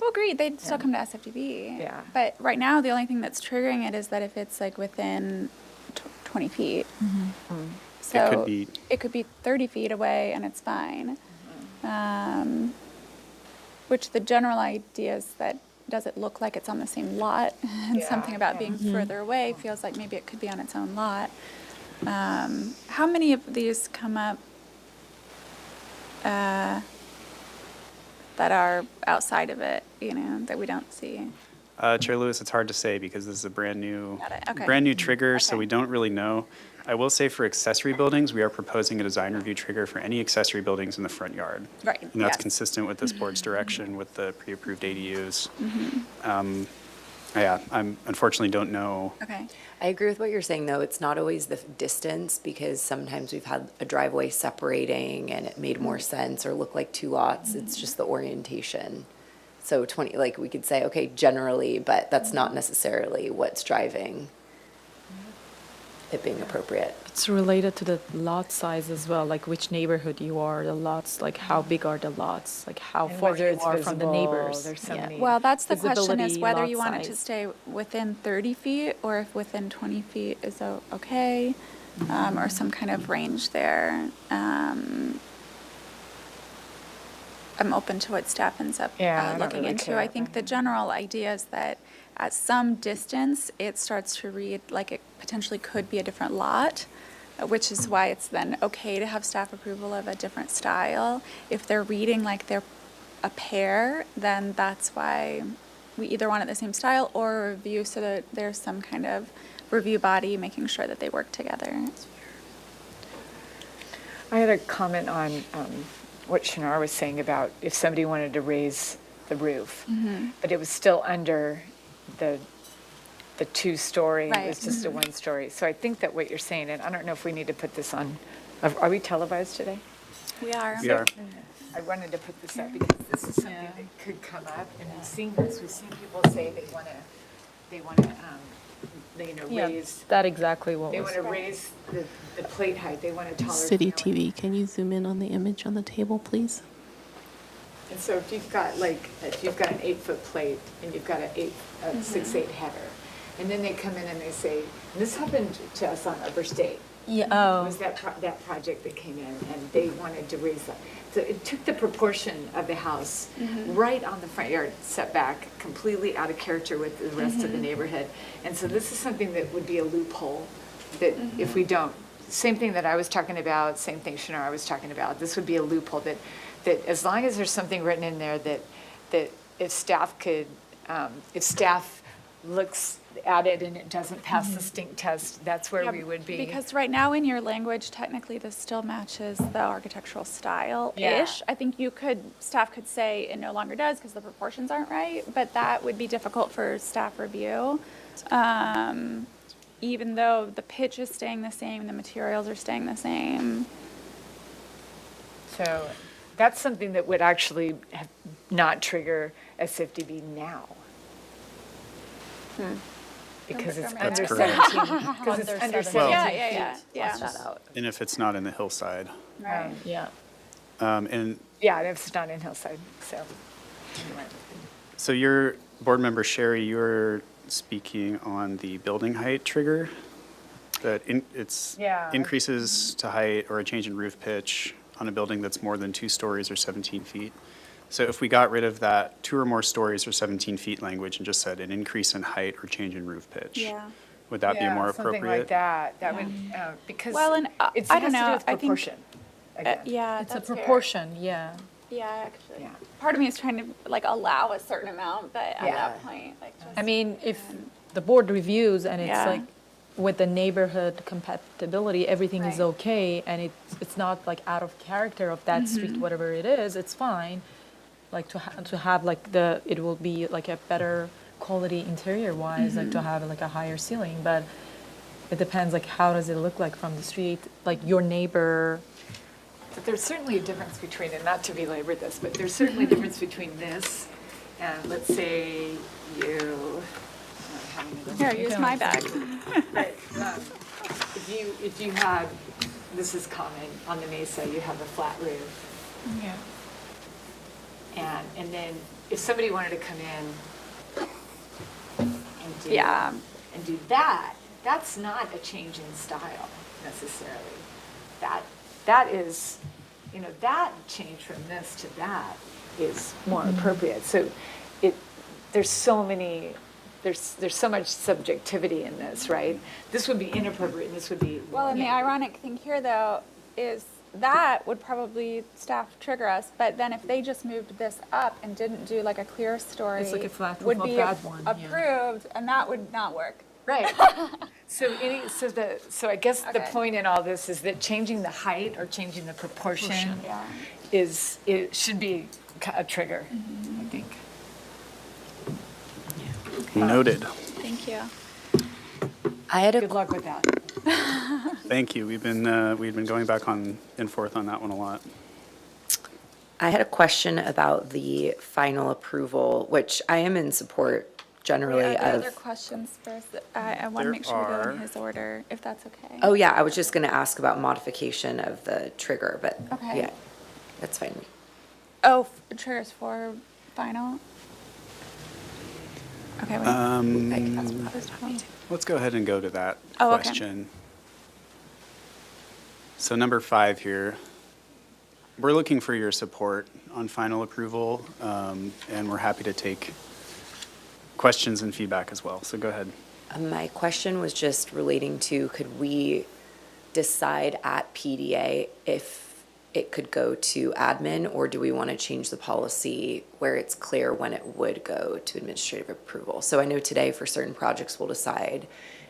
S1: Well, agreed, they'd still come to SFDB.
S3: Yeah.
S1: But right now, the only thing that's triggering it is that if it's like within 20 feet. So
S4: could be-
S1: it could be 30 feet away and it's fine. Which the general idea is that, does it look like it's on the same lot? And
S3: Yeah,
S1: something about
S3: yeah.
S1: being further away feels like maybe it could be on its own lot. How many of these come up? that are outside of it, that we don't see?
S4: Chair Lewis, it's hard to say because this is a brand new,
S1: Got it, okay.
S4: brand new trigger, so
S1: Okay.
S4: we don't really know. I will say for accessory buildings, we are proposing a design review trigger for any accessory buildings in the front yard.
S1: Right,
S4: And that's
S1: yes.
S4: consistent with this board's direction with the pre-approved ADUs.
S1: Mm-hmm.
S4: Yeah, unfortunately don't know.
S1: Okay.
S6: I agree with what you're saying, though. It's not always the distance, because sometimes we've had a driveway separating and it made more sense or looked like two lots. It's just the orientation. So 20, like, we could say, okay, generally, but that's not necessarily what's driving it being appropriate.
S5: It's related to the lot size as well, like which neighborhood you are, the lots, like how big are the lots, like how
S3: And
S5: far
S3: whether
S5: you
S3: it's
S5: are from the
S3: visible,
S5: neighbors.
S3: there's so
S5: Yeah.
S3: many-
S1: Well, that's the question, is
S5: Visibility,
S1: whether
S5: lot
S1: you want it to
S5: size.
S1: stay within 30 feet or if within 20 feet is okay, or some kind of range there. I'm open to what staff ends up
S3: Yeah, I don't
S1: looking
S3: really
S1: into.
S3: care.
S1: I think the general idea is that at some distance, it starts to read like it potentially could be a different lot, which is why it's then okay to have staff approval of a different style. If they're reading like they're a pair, then that's why we either want it the same style or a review so that there's some kind of review body making sure that they work together.
S3: I had a comment on what Shinar was saying about if somebody wanted to raise the roof, but it was still under the two-story, it was
S1: Right.
S3: just a one-story. So I think that what you're saying, and I don't know if we need to put this on, are we televised today?
S1: We are.
S4: We are.
S3: I wanted to put this up because this is something that could come up, and we've seen this, we've seen people say they want to,
S5: Yeah,
S3: raise,
S5: that exactly what
S3: they
S5: was.
S3: want to raise the plate height, they want a taller
S2: City
S3: ceiling.
S2: TV, can you zoom in on the image on the table, please?
S3: And so if you've got an 8-foot plate and you've got a 6'8" header, and then they come in and they say, and this happened to us on Upper State.
S5: Yeah,
S3: It
S5: oh,
S3: was that project that came in and they wanted to raise that. So it took the proportion of the house right on the front yard setback, completely out of character with the rest of the neighborhood. And so this is something that would be a loophole that if we don't, same thing that I was talking about, same thing Shinar was talking about, this would be a loophole that as long as there's something written in there that if staff could, if staff looks at it and it doesn't pass the stink test, that's where
S1: Yeah,
S3: we would be.
S1: Because right now in your language, technically this still matches the architectural style-ish.
S3: Yeah.
S1: I think staff could say it no longer does because the proportions aren't right, but that would be difficult for staff review. Even though the pitch is staying the same, the materials are staying the same.
S3: So that's something that would actually not trigger a CFDB now. Because it's
S1: That's
S3: under
S4: correct.
S3: 17. Because it's
S5: Under
S3: under
S5: 17.
S3: 17.
S1: Yeah.
S6: Flush that out.
S4: And if it's not in the hillside.
S1: Right.
S5: yeah.
S4: And
S3: Yeah, it's not in Hillside, so. anyway.
S4: so your board member Sherry, you're speaking on the building height trigger, that it's
S3: Yeah.
S4: increases to height or a change in roof pitch on a building that's more than 2 stories or 17 feet. So if we got rid of that 2 or more stories or 17 feet language and just said an increase in height or change in roof pitch,
S1: Yeah.
S4: would that be
S3: Yeah,
S4: more appropriate?
S3: Something like that, that would, because
S1: Well, and,
S3: it
S1: I
S3: has
S1: don't
S3: to do
S1: know,
S3: with
S1: I think-
S3: proportion. again.
S1: Yeah,
S5: It's a
S1: that's fair.
S5: proportion, yeah.
S1: Yeah, actually.
S3: Yeah.
S1: Part of me is trying to like allow a certain amount, but at
S3: Yeah.
S1: that point, like just.
S5: I mean, if the board reviews and it's
S1: Yeah.
S5: like with the neighborhood compatibility, everything is
S1: Right.
S5: okay, and it's not like out of character of that street, whatever it is, it's fine. Like to have like it will be like a better quality interior wise, like to have like a higher ceiling, but it depends like how does it look like from the street, like your neighbor.
S3: But there's certainly a difference between, and not to belabor this, but there's certainly a difference between this and let's say you, I'm having a-
S1: Here, use my bag.
S3: But if you had, this is common on the Mesa, you have a flat roof.
S1: Yeah.
S3: And then if somebody wanted to come in and do.
S1: Yeah.
S3: And do that, that's not a change in style necessarily. That is, that change from this to that is more appropriate. So there's so much subjectivity in this, right? This would be inappropriate and this would be.
S1: Well, and the
S3: yeah.
S1: ironic thing here, though, is that would probably staff trigger us, but then if they just moved this up and didn't do like a clear story.
S5: It's like a flat roof
S1: would
S5: of
S1: be
S5: that one, yeah.
S1: approved, and that would not work.
S3: Right. So I guess the
S1: Okay.
S3: point in all this is that changing the height or changing the proportion
S1: Yeah.
S3: it should be a trigger, I think.
S4: Noted.
S1: Thank you.
S6: I had
S3: Good
S6: a,
S3: luck with that.
S4: Thank you. We've been going back and forth on that one a lot.
S6: I had a question about the final approval, which I am in support generally
S1: Are there
S6: of.
S1: other questions first? I want to
S4: There
S1: make sure we go
S4: are.
S1: in his order, if that's okay.
S6: Oh, yeah, I was just going to ask about modification of the trigger, but
S1: Okay.
S6: yeah, that's fine.
S1: Oh, triggers for final? Okay, wait.
S6: I think that's what I was talking to.
S4: Let's go ahead and go to that
S1: Oh, okay.
S4: question. So number 5 here, we're looking for your support on final approval, and we're happy to take questions and feedback as well. So go ahead.
S6: My question was just relating to, could we decide at PDA if it could go to admin, or do we want to change the policy where it's clear when it would go to administrative approval? So I know today for certain projects, we'll decide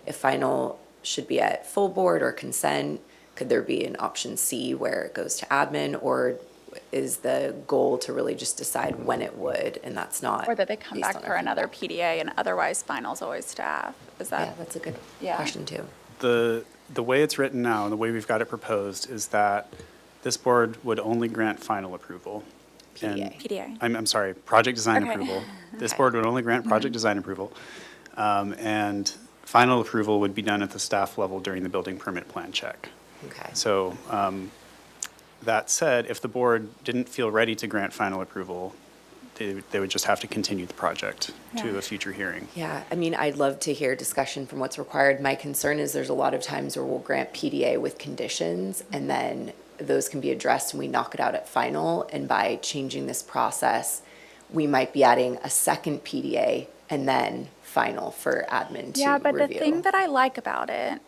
S6: if final should be at full board or consent. Could there be an option C where it goes to admin, or is the goal to really just decide when it would, and that's not?
S1: Or that they come
S6: based
S1: back
S6: on
S1: for
S6: our
S1: another
S6: feedback?
S1: PDA and otherwise final's always staff? Is
S6: Yeah,
S1: that?
S6: that's a good
S1: Yeah.
S6: question too.
S4: The way it's written now, and the way we've got it proposed, is that this board would only grant final approval. And-
S6: PDA.
S1: PDA.
S4: I'm sorry, project design
S1: Okay.
S4: approval. This
S6: Okay.
S4: board would only grant project design approval. And final approval would be done at the staff level during the building permit plan check.
S6: Okay.
S4: So that said, if the board didn't feel ready to grant final approval, they would just have to continue the project to
S1: Yeah.
S4: a future hearing.
S6: Yeah, I mean, I'd love to hear discussion from what's required. My concern is there's a lot of times where we'll grant PDA with conditions, and then those can be addressed and we knock it out at final. And by changing this process, we might be adding a second PDA and then final for admin to
S1: Yeah, but the
S6: review.
S1: thing that I like about it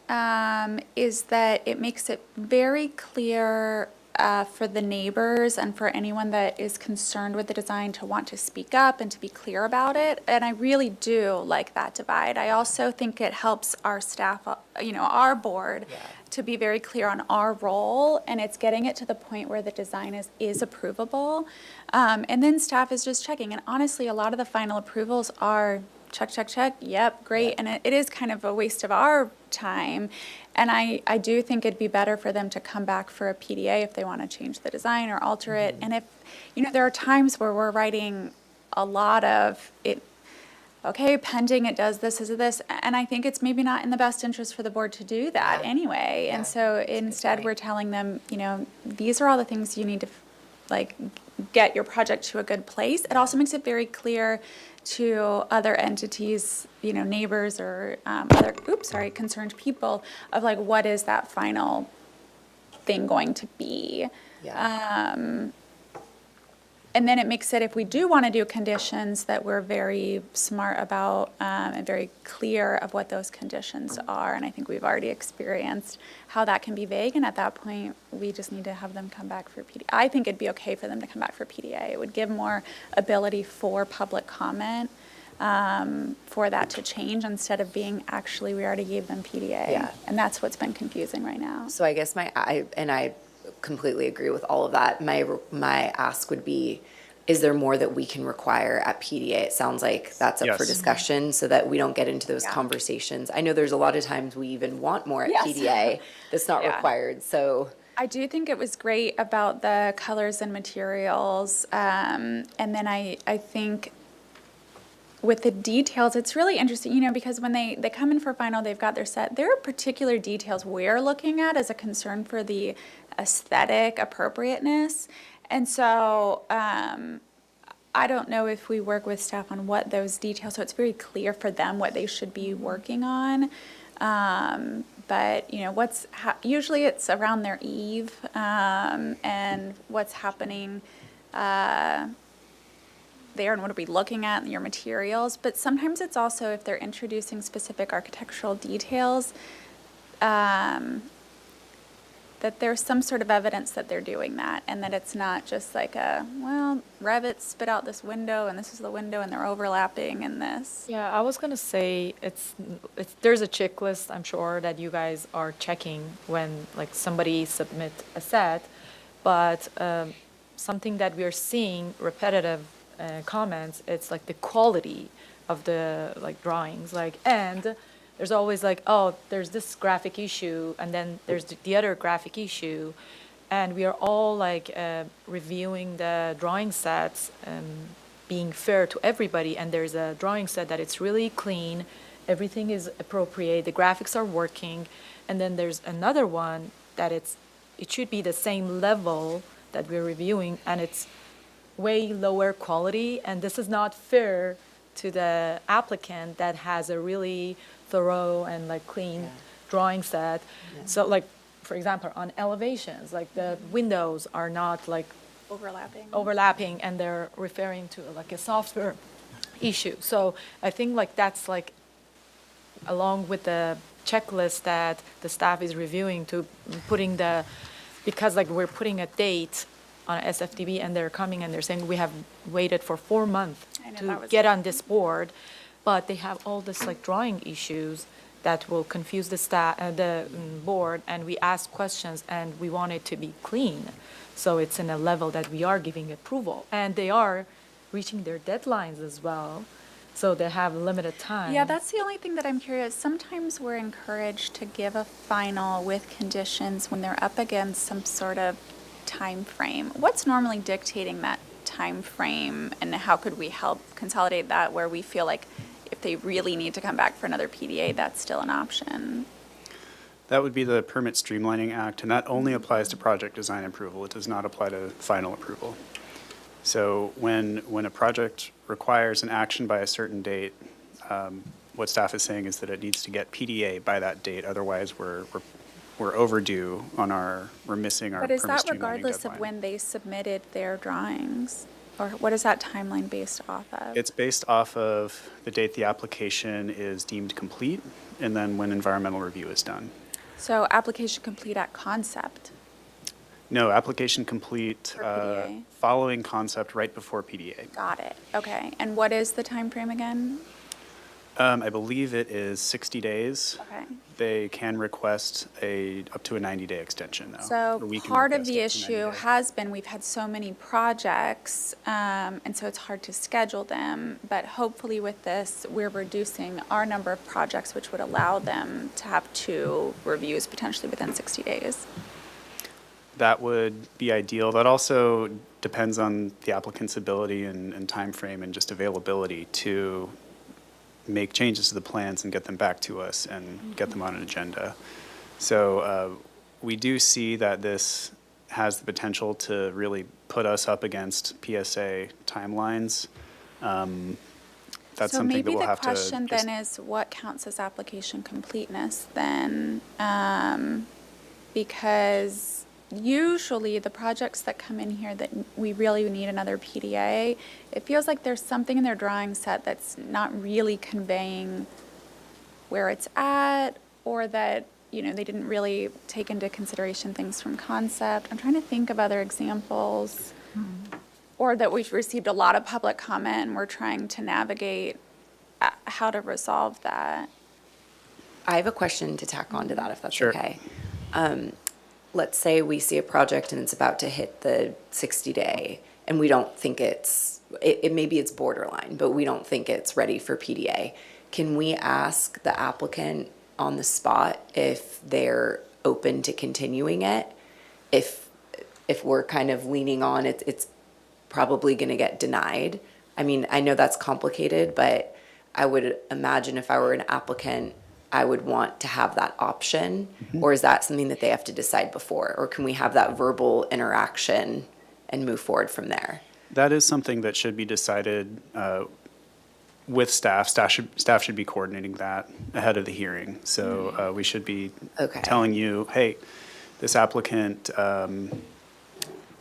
S1: is that it makes it very clear for the neighbors and for anyone that is concerned with the design to want to speak up and to be clear about it. And I really do like that divide. I also think it helps our staff, our board, to be very clear on our role, and it's getting it to the point where the design is approvable. And then staff is just checking. And honestly, a lot of the final approvals are check, check, check, yep, great. And it is kind of a waste of our time. And I do think it'd be better for them to come back for a PDA if they want to change the design or alter it. And if, there are times where we're writing a lot of it, okay, pending it does this, and I think it's maybe not in the best interest for the board to do that anyway. And so instead, we're telling them, these are all the things you need to, get your project to a good place. It also makes it very clear to other entities, neighbors or concerned people of what is that final thing going to be.
S6: Yeah.
S1: And then it makes it, if we do want to do conditions, that we're very smart about and very clear of what those conditions are. And I think we've already experienced how that can be vague. And at that point, we just need to have them come back for PDA. I think it'd be okay for them to come back for PDA. It would give more ability for public comment for that to change instead of being, actually, we already gave them PDA.
S6: Yeah.
S1: And that's what's been confusing right now.
S6: So I guess I completely agree with all of that. My ask would be, is there more that we can require at PDA? It sounds like that's up for
S4: Yes.
S6: discussion so that we don't get into those conversations. I know there's a lot of times we even want more at
S1: Yes.
S6: PDA that's not
S1: Yeah.
S6: required, so.
S1: I do think it was great about the colors and materials. And then I think with the details, it's really interesting, because when they come in for final, they've got their set. There are particular details we're looking at as a concern for the aesthetic appropriateness. And so I don't know if we work with staff on what those details, so it's very clear for them what they should be working on. But, usually it's around their eve and what's happening there and what are we looking at in your materials. But sometimes it's also if they're introducing specific architectural details, that there's some sort of evidence that they're doing that, and that it's not just like well, Revit spit out this window, and this is the window, and they're overlapping in this.
S5: Yeah, I was gonna say there's a checklist, I'm sure, that you guys are checking when like somebody submit a set, but something that we are seeing repetitive comments, it's like the quality of the like drawings, like, and there's always like, oh, there's this graphic issue, and then there's the other graphic issue, and we are all like reviewing the drawing sets, being fair to everybody, and there's a drawing set that it's really clean, everything is appropriate, the graphics are working, and then there's another one that it should be the same level that we're reviewing, and it's way lower quality, and this is not fair to the applicant that has a really thorough and like clean drawing set. So like, for example, on elevations, like the windows are not like overlapping, and they're referring to like a software issue. So I think like that's like, along with the checklist that the staff is reviewing, to putting because like we're putting a date on SFDB, and they're coming and they're saying we have waited for 4 months to get on this board, but they have all this like drawing issues that will confuse the staff, the board, and we ask questions and we want it to be clean. So it's in a level that we are giving approval, and they are reaching their deadlines as well. So they have limited time.
S1: Yeah, that's the only thing that I'm curious. Sometimes we're encouraged to give a final with conditions when they're up against some sort of time frame. What's normally dictating that time frame, and how could we help consolidate that where we feel like if they really need to come back for another PDA, that's still an option?
S4: That would be the Permit Streamlining Act, and that only applies to project design approval. It does not apply to final approval. So when a project requires an action by a certain date, what staff is saying is that it needs to get PDA by that date. Otherwise, we're overdue on we're missing our
S1: But is
S4: permit
S1: that
S4: streamlining
S1: regardless
S4: deadline.
S1: of when they submitted their drawings? Or what is that timeline based off of?
S4: It's based off of the date the application is deemed complete, and then when environmental review is done.
S1: So application complete at concept.
S4: No, application complete
S1: For PDA.
S4: following concept right before PDA.
S1: Got it. Okay. And what is the time frame again?
S4: I believe it is 60 days.
S1: Okay.
S4: They can request up to a 90-day extension, though.
S1: So
S4: Or we can
S1: part of
S4: request
S1: the
S4: up to 90
S1: issue
S4: days.
S1: has been we've had so many projects, and so it's hard to schedule them. But hopefully with this, we're reducing our number of projects, which would allow them to have 2 reviews potentially within 60 days.
S4: That would be ideal. That also depends on the applicant's ability and timeframe and just availability to make changes to the plans and get them back to us and get them on an agenda. So we do see that this has the potential to really put us up against PSA timelines. That's something that we'll have to.
S1: So maybe the question then is, what counts as application completeness then? Because usually the projects that come in here that we really need another PDA, it feels like there's something in their drawing set that's not really conveying where it's at, or that, they didn't really take into consideration things from concept. I'm trying to think of other examples. Or that we've received a lot of public comment and we're trying to navigate how to resolve that.
S6: I have a question to tack on to that, if that's
S4: Sure.
S6: okay. Let's say we see a project and it's about to hit the 60-day, and we don't think maybe it's borderline, but we don't think it's ready for PDA. Can we ask the applicant on the spot if they're open to continuing it? If we're kind of leaning on it's probably going to get denied. I mean, I know that's complicated, but I would imagine if I were an applicant, I would want to have that option. Or is that something that they have to decide before? Or can we have that verbal interaction and move forward from there?
S4: That is something that should be decided with staff. Staff should be coordinating that ahead of the hearing. So we should be
S6: Okay.
S4: telling you, hey, this applicant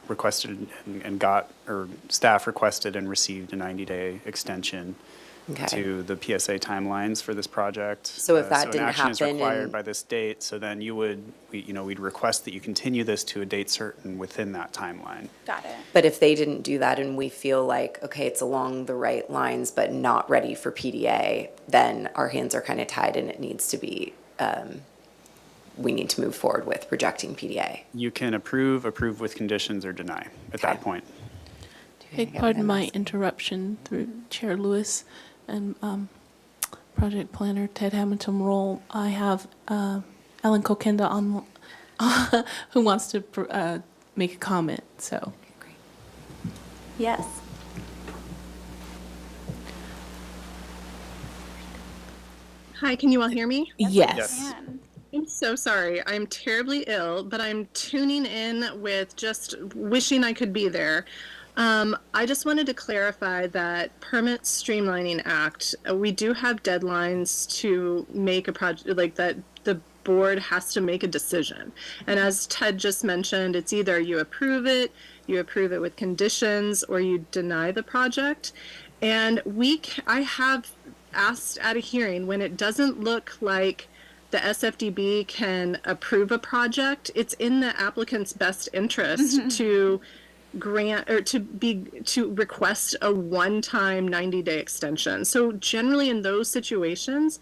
S4: requested and got, or staff requested and received a 90-day extension.
S6: Okay.
S4: to the PSA timelines for this project.
S6: So if that
S4: an
S6: didn't
S4: action is
S6: happen
S4: required
S6: and-
S4: by this date, so then we'd request that you continue this to a date certain within that timeline.
S1: Got it.
S6: But if they didn't do that and we feel like, okay, it's along the right lines, but not ready for PDA, then our hands are kind of tied and it needs to be, we need to move forward with rejecting PDA.
S4: You can approve with conditions, or deny at that
S6: Okay.
S4: point.
S2: Beg pardon my interruption through Chair Lewis and Project Planner Ted Hamilton Roll. I have Ellen Kokenda on who wants to make a comment. So
S1: Yes.
S7: Hi, can you all hear me?
S2: yes.
S1: And
S7: I'm so sorry. I'm terribly ill, but I'm tuning in with just wishing I could be there. I just wanted to clarify that Permit Streamlining Act, we do have deadlines to make a project, like that the board has to make a decision. And as Ted just mentioned, it's either you approve it with conditions, or you deny the project. And I have asked at a hearing, when it doesn't look like the SFDB can approve a project, it's in the applicant's best interest to grant or to request a one-time 90-day extension. So generally in those situations,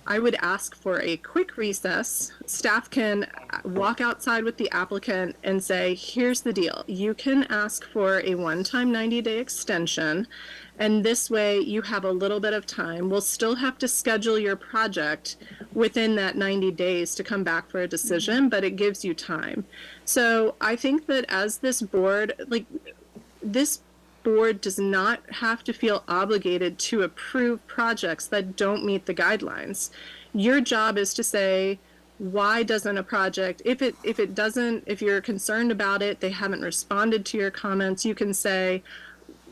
S7: I would ask for a quick recess. Staff can walk outside with the applicant and say, here's the deal. You can ask for a one-time 90-day extension, and this way you have a little bit of time. We'll still have to schedule your project within that 90 days to come back for a decision, but it gives you time. So I think that as this board, this board does not have to feel obligated to approve projects that don't meet the guidelines. Your job is to say, why doesn't a project, if you're concerned about it, they haven't responded to your comments, you can say,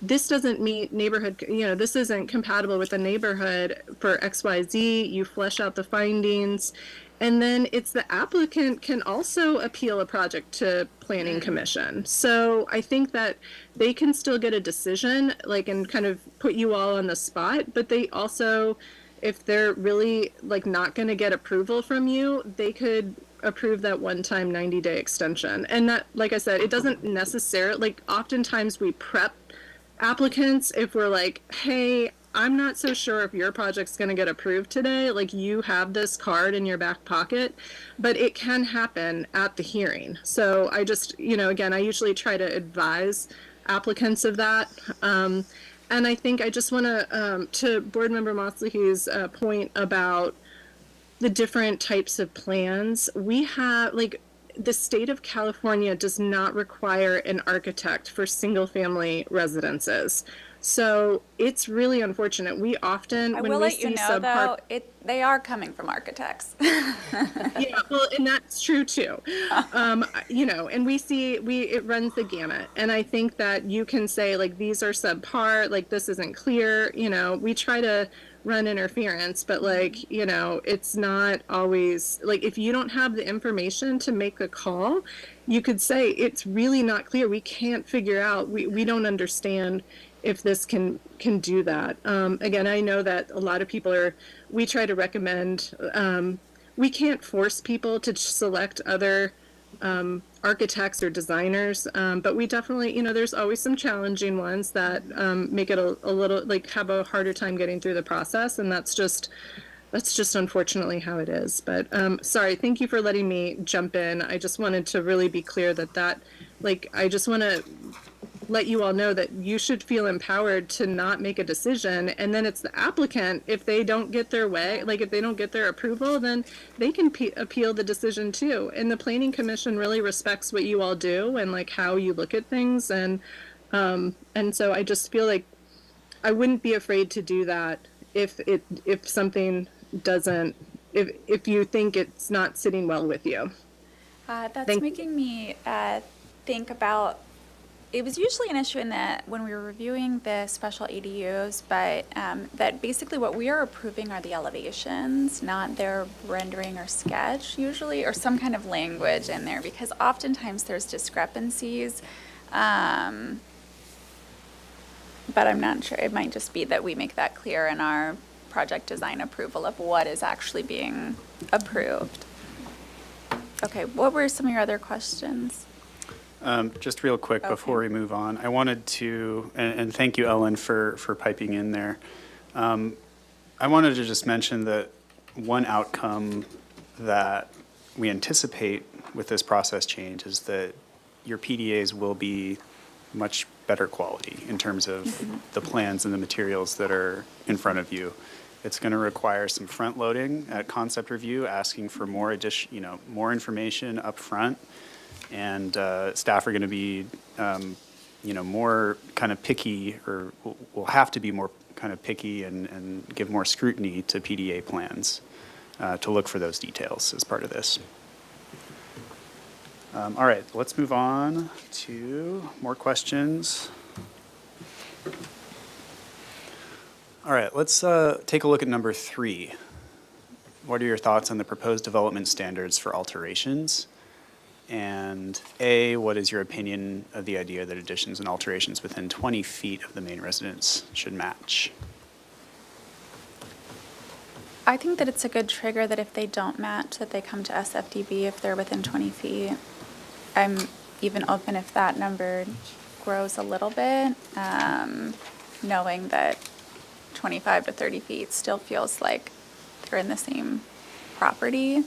S7: this doesn't meet neighborhood, this isn't compatible with the neighborhood for XYZ, you flesh out the findings. And then it's the applicant can also appeal a project to Planning Commission. So I think that they can still get a decision, and kind of put you all on the spot, but they also, if they're really not going to get approval from you, they could approve that one-time 90-day extension. And that, like I said, it doesn't necessarily, oftentimes we prep applicants if we're like, hey, I'm not so sure if your project's going to get approved today. You have this card in your back pocket, but it can happen at the hearing. So I just, again, I usually try to advise applicants of that. And I think I just want to Board Member Mosley's point about the different types of plans. We have, the state of California does not require an architect for single-family residences. So it's really unfortunate. We often,
S1: I
S7: when
S1: will
S7: we
S1: let you
S7: see
S1: know, though,
S7: subpar,
S1: they are coming from architects.
S7: yeah, well, and that's true too. And we see it runs the gamut. And I think that you can say these are subpar, this isn't clear. We try to run interference, but it's not always if you don't have the information to make a call, you could say it's really not clear. We can't figure out. We don't understand if this can do that. Again, I know that a lot of people we try to recommend, we can't force people to select other architects or designers, but we definitely, there's always some challenging ones that make it a little, have a harder time getting through the process, and that's just unfortunately how it is. But sorry, thank you for letting me jump in. I just wanted to really be clear that I just want to let you all know that you should feel empowered to not make a decision, and then it's the applicant, if they don't get their way, if they don't get their approval, then they can appeal the decision too. And the Planning Commission really respects what you all do and how you look at things, and so I just feel like I wouldn't be afraid to do that if something doesn't, if you think it's not sitting well with you.
S1: That's making me think about, it was usually an issue in that when we were reviewing the special ADUs, but that basically what we are approving are the elevations, not their rendering or sketch usually, or some kind of language in there, because oftentimes there's discrepancies. but I'm not sure. It might just be that we make that clear in our project design approval of what is actually being approved. Okay, what were some of your other questions?
S4: Just real quick before we move on, I wanted to, and thank you, Ellen, for piping in there. I wanted to just mention that one outcome that we anticipate with this process change is that your PDAs will be much better quality in terms of the plans and the materials that are in front of you. It's going to require some front loading at concept review, asking for more more information up front. And staff are going to be, more kind of picky, or will have to be more kind of picky and give more scrutiny to PDA plans to look for those details as part of this. All right, let's move on to more questions. All right, let's take a look at number 3. What are your thoughts on the proposed development standards for alterations? And A, what is your opinion of the idea that additions and alterations within 20 feet of the main residence should match?
S1: I think that it's a good trigger that if they don't match, that they come to SFDB if they're within 20 feet. I'm even open if that number grows a little bit, knowing that 25 to 30 feet still feels like they're in the same property.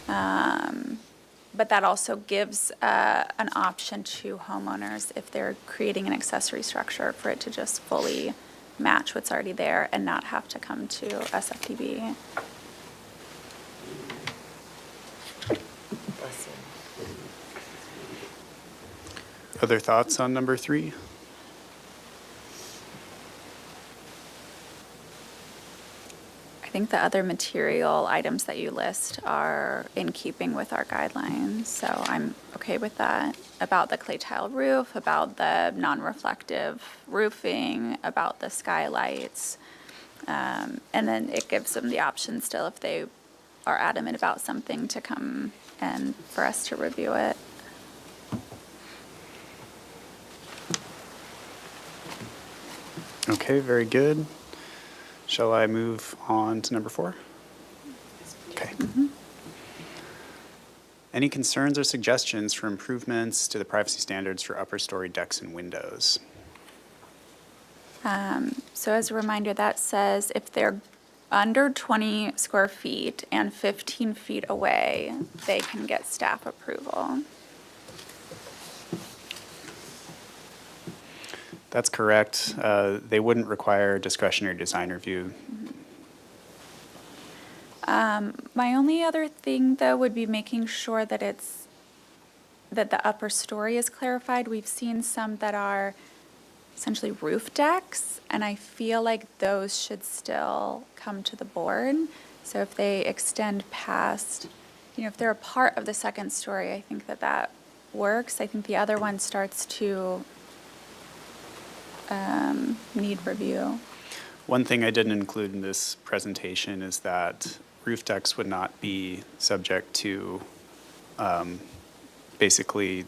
S1: But that also gives an option to homeowners if they're creating an accessory structure for it to just fully match what's already there and not have to come to SFDB.
S6: Bless you.
S4: Other thoughts on number 3?
S1: I think the other material items that you list are in keeping with our guidelines, so I'm okay with that. About the clay tile roof, about the non-reflective roofing, about the skylights. And then it gives them the option still, if they are adamant about something, to come and for us to review it.
S4: Okay, very good. Shall I move on to number 4? Okay. Any concerns or suggestions for improvements to the privacy standards for upper story decks and windows?
S1: So as a reminder, that says if they're under 20 square feet and 15 feet away, they can get staff approval.
S4: That's correct. They wouldn't require discretionary design review.
S1: My only other thing, though, would be making sure that that the upper story is clarified. We've seen some that are essentially roof decks, and I feel like those should still come to the board. So if they extend past, if they're a part of the second story, I think that works. I think the other one starts to need review.
S4: One thing I didn't include in this presentation is that roof decks would not be subject to, basically,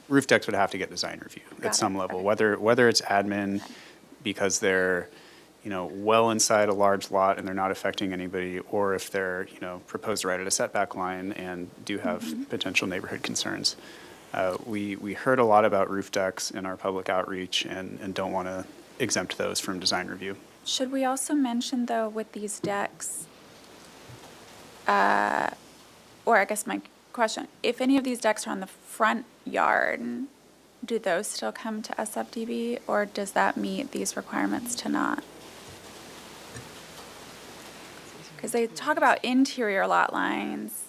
S4: roof decks would have to get design review at some level,
S1: okay.
S4: whether it's admin because they're, well inside a large lot and they're not affecting anybody, or if they're, proposed right at a setback line and do have potential neighborhood concerns. We heard a lot about roof decks in our public outreach and don't want to exempt those from design review.
S1: Should we also mention, though, with these decks, or I guess my question, if any of these decks are on the front yard, do those still come to SFDB, or does that meet these requirements to not? Because they talk about interior lot lines.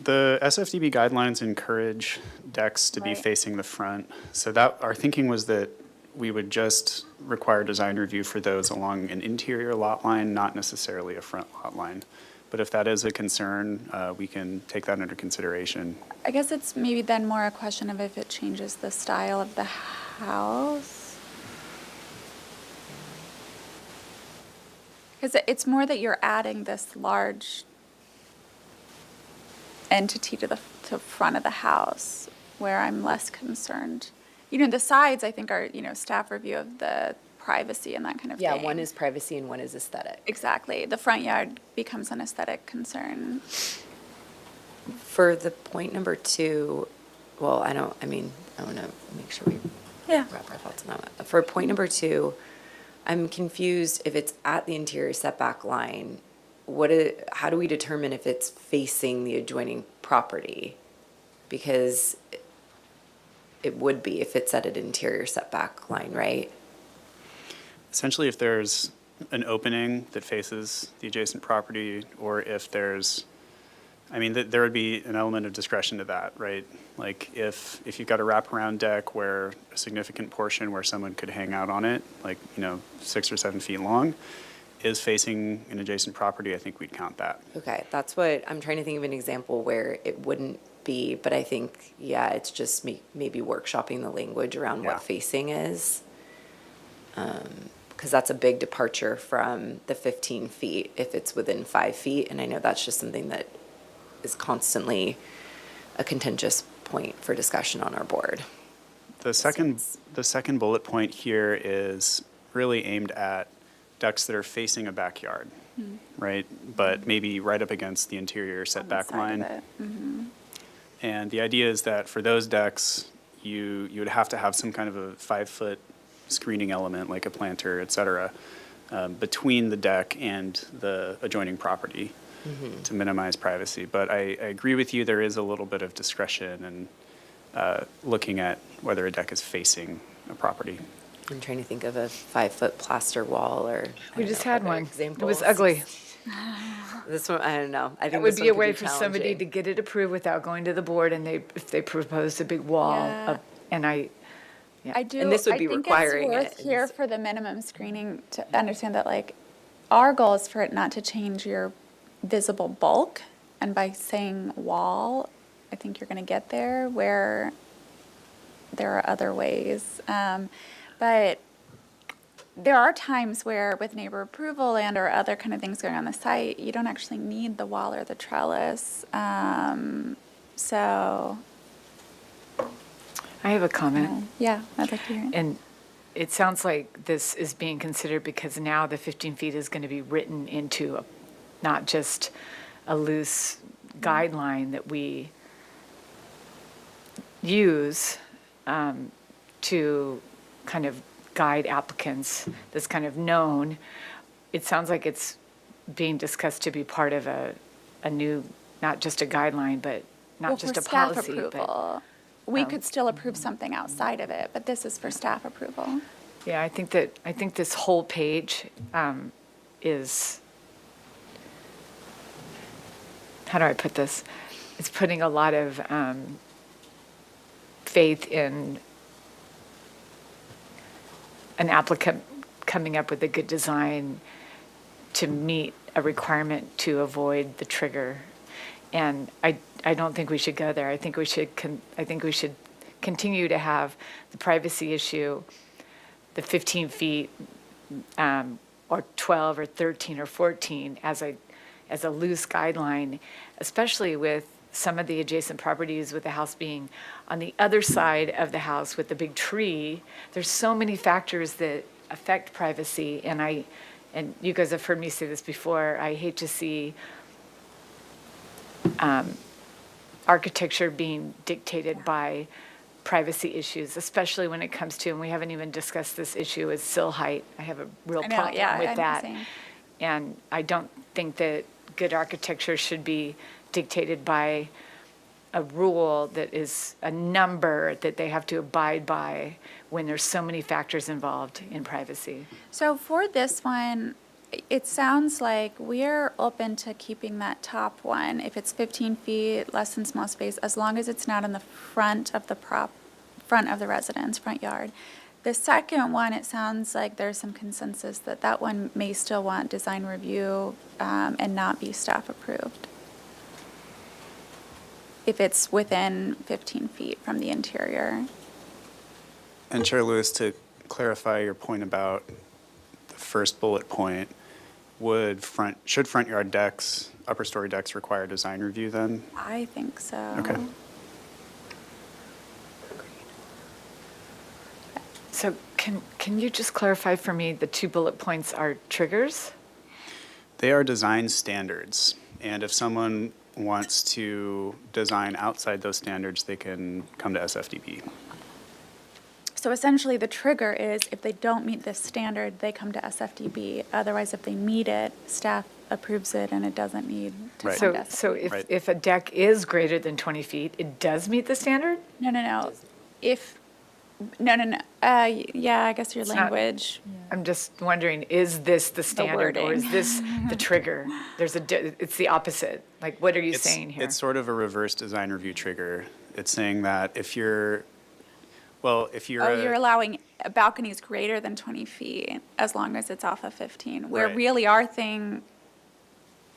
S4: The SFDB guidelines encourage decks to be
S1: Right.
S4: facing the front. So that our thinking was that we would just require design review for those along an interior lot line, not necessarily a front lot line. But if that is a concern, we can take that under consideration.
S1: I guess it's maybe then more a question of if it changes the style of the house. Because it's more that you're adding this large entity to the front of the house, where I'm less concerned. the sides, I think, are, staff review of the privacy and that kind of thing.
S6: Yeah, one is privacy and one is aesthetic.
S1: Exactly. The front yard becomes an aesthetic concern.
S6: For the point number 2, well, I want to make sure we
S1: Yeah.
S6: wrap our thoughts on that. For point number 2, I'm confused if it's at the interior setback line. How do we determine if it's facing the adjoining property? Because it would be if it's at an interior setback line, right?
S4: Essentially, if there's an opening that faces the adjacent property, or if there's, there would be an element of discretion to that, right? Like if you've got a wraparound deck where a significant portion where someone could hang out on it, 6 or 7 feet long, is facing an adjacent property, I think we'd count that.
S6: Okay, that's what, I'm trying to think of an example where it wouldn't be, but I think, yeah, it's just maybe workshopping the language around
S4: Yeah.
S6: what facing is. Because that's a big departure from the 15 feet if it's within 5 feet, and I know that's just something that is constantly a contentious point for discussion on our board.
S4: The second bullet point here is really aimed at decks that are facing a backyard, right? But maybe right up against the interior setback
S1: Side of
S4: line.
S1: it. Mm-hmm.
S4: And the idea is that for those decks, you would have to have some kind of a 5-foot screening element, like a planter, et cetera, between the deck and the adjoining property to minimize privacy. But I agree with you, there is a little bit of discretion in looking at whether a deck is facing a property.
S6: I'm trying to think of a 5-foot plaster wall or.
S3: We just had one. It was
S6: Examples.
S3: ugly.
S6: This one, I don't know. I think
S3: It would
S6: this
S3: be a
S6: one could
S3: way for somebody to
S6: challenging.
S3: get it approved without going to the board, and if they proposed a big wall,
S1: Yeah.
S3: and
S1: I do.
S6: And this would be requiring
S1: I
S6: it,
S1: think it's
S6: and
S1: worth here
S6: so-
S1: for the minimum screening to understand that, like, our goal is for it not to change your visible bulk. And by saying wall, I think you're going to get there where there are other ways. But there are times where with neighbor approval and or other kind of things going on the site, you don't actually need the wall or the trellis. So,
S3: I have a comment.
S1: yeah, I'd like to hear it.
S3: And it sounds like this is being considered because now the 15 feet is going to be written into not just a loose guideline that we use to kind of guide applicants that's kind of known. It sounds like it's being discussed to be part of a new, not just a guideline, but not just a policy.
S1: For staff approval, we could still approve something outside of it, but this is for staff approval.
S3: Yeah, I think this whole page is, how do I put this? It's putting a lot of faith in an applicant coming up with a good design to meet a requirement to avoid the trigger. And I don't think we should go there. I think we should continue to have the privacy issue, the 15 feet, or 12 or 13 or 14 as a loose guideline, especially with some of the adjacent properties with the house being on the other side of the house with the big tree. There's so many factors that affect privacy, and you guys have heard me say this before, I hate to see architecture being dictated by privacy issues, especially when it comes to, and we haven't even discussed this issue, is sill height. I have a real
S1: I know,
S3: problem
S1: yeah,
S3: with
S1: I'm
S3: that.
S1: saying.
S3: And I don't think that good architecture should be dictated by a rule that is a number that they have to abide by when there's so many factors involved in privacy.
S1: So for this one, it sounds like we're open to keeping that top one. If it's 15 feet, less than small space, as long as it's not in the front of the front of the residence, front yard. The second one, it sounds like there's some consensus that that one may still want design review and not be staff approved. If it's within 15 feet from the interior.
S4: And Chair Lewis, to clarify your point about the first bullet point, should front yard decks, upper story decks require design review then?
S1: I think so.
S4: Okay.
S3: So can you just clarify for me, the 2 bullet points are triggers?
S4: They are design standards, and if someone wants to design outside those standards, they can come to SFDB.
S1: So essentially, the trigger is if they don't meet this standard, they come to SFDB. Otherwise, if they meet it, staff approves it and it doesn't need to
S4: Right.
S1: come to
S3: So
S1: SFDB.
S4: Right.
S3: if a deck is greater than 20 feet, it does meet the standard?
S1: No. No. Yeah, I guess your
S3: not-
S1: language.
S3: I'm just wondering, is this the standard or is
S1: wording.
S3: this the trigger? It's the opposite. Like, what are you
S4: It's-
S3: saying here?
S4: It's sort of a reverse design review trigger. It's saying that if you're
S1: You're allowing balconies greater than 20 feet as long as it's off of 15. Where
S4: Right.
S1: really our thing,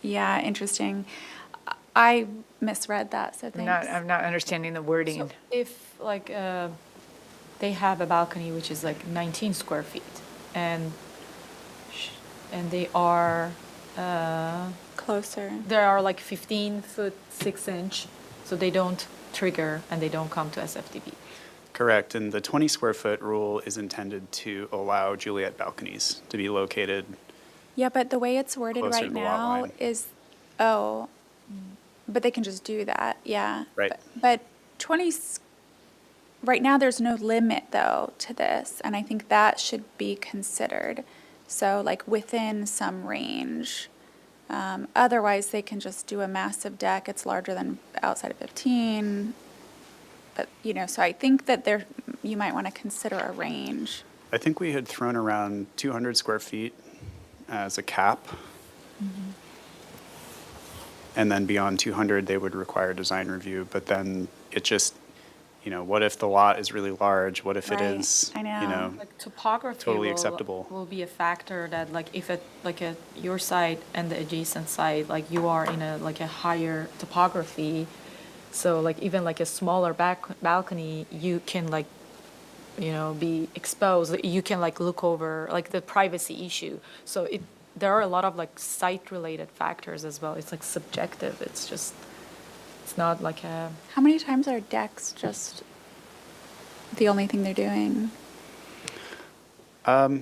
S1: yeah, interesting. I misread that, so thanks.
S3: I'm not understanding the wording.
S5: So if like they have a balcony which is like 19 square feet and they are
S1: Closer.
S5: there are like 15 foot 6 inch, so they don't trigger and they don't come to SFDB.
S4: correct, and the 20 square foot rule is intended to allow Juliet balconies to be located.
S1: Yeah, but the way it's worded
S4: Closer
S1: right
S4: to the lot
S1: now
S4: line.
S1: is, but they can just do that, yeah.
S4: Right.
S1: But 20, right now, there's no limit, though, to this, and I think that should be considered. So like within some range. Otherwise, they can just do a massive deck, it's larger than outside of 15. But, so I think that you might want to consider a range.
S4: I think we had thrown around 200 square feet as a cap. And then beyond 200, they would require design review, but then it just, what if the lot is really large? What if it
S1: Right,
S4: is,
S1: I know.
S5: Like topography
S4: Totally acceptable.
S5: will be a factor that like if your site and the adjacent site, like you are in a higher topography, so like even like a smaller balcony, you can like, be exposed, you can like look over like the privacy issue. So there are a lot of like site related factors as well. It's like subjective. It's not like a.
S1: How many times are decks just the only thing they're doing?
S4: I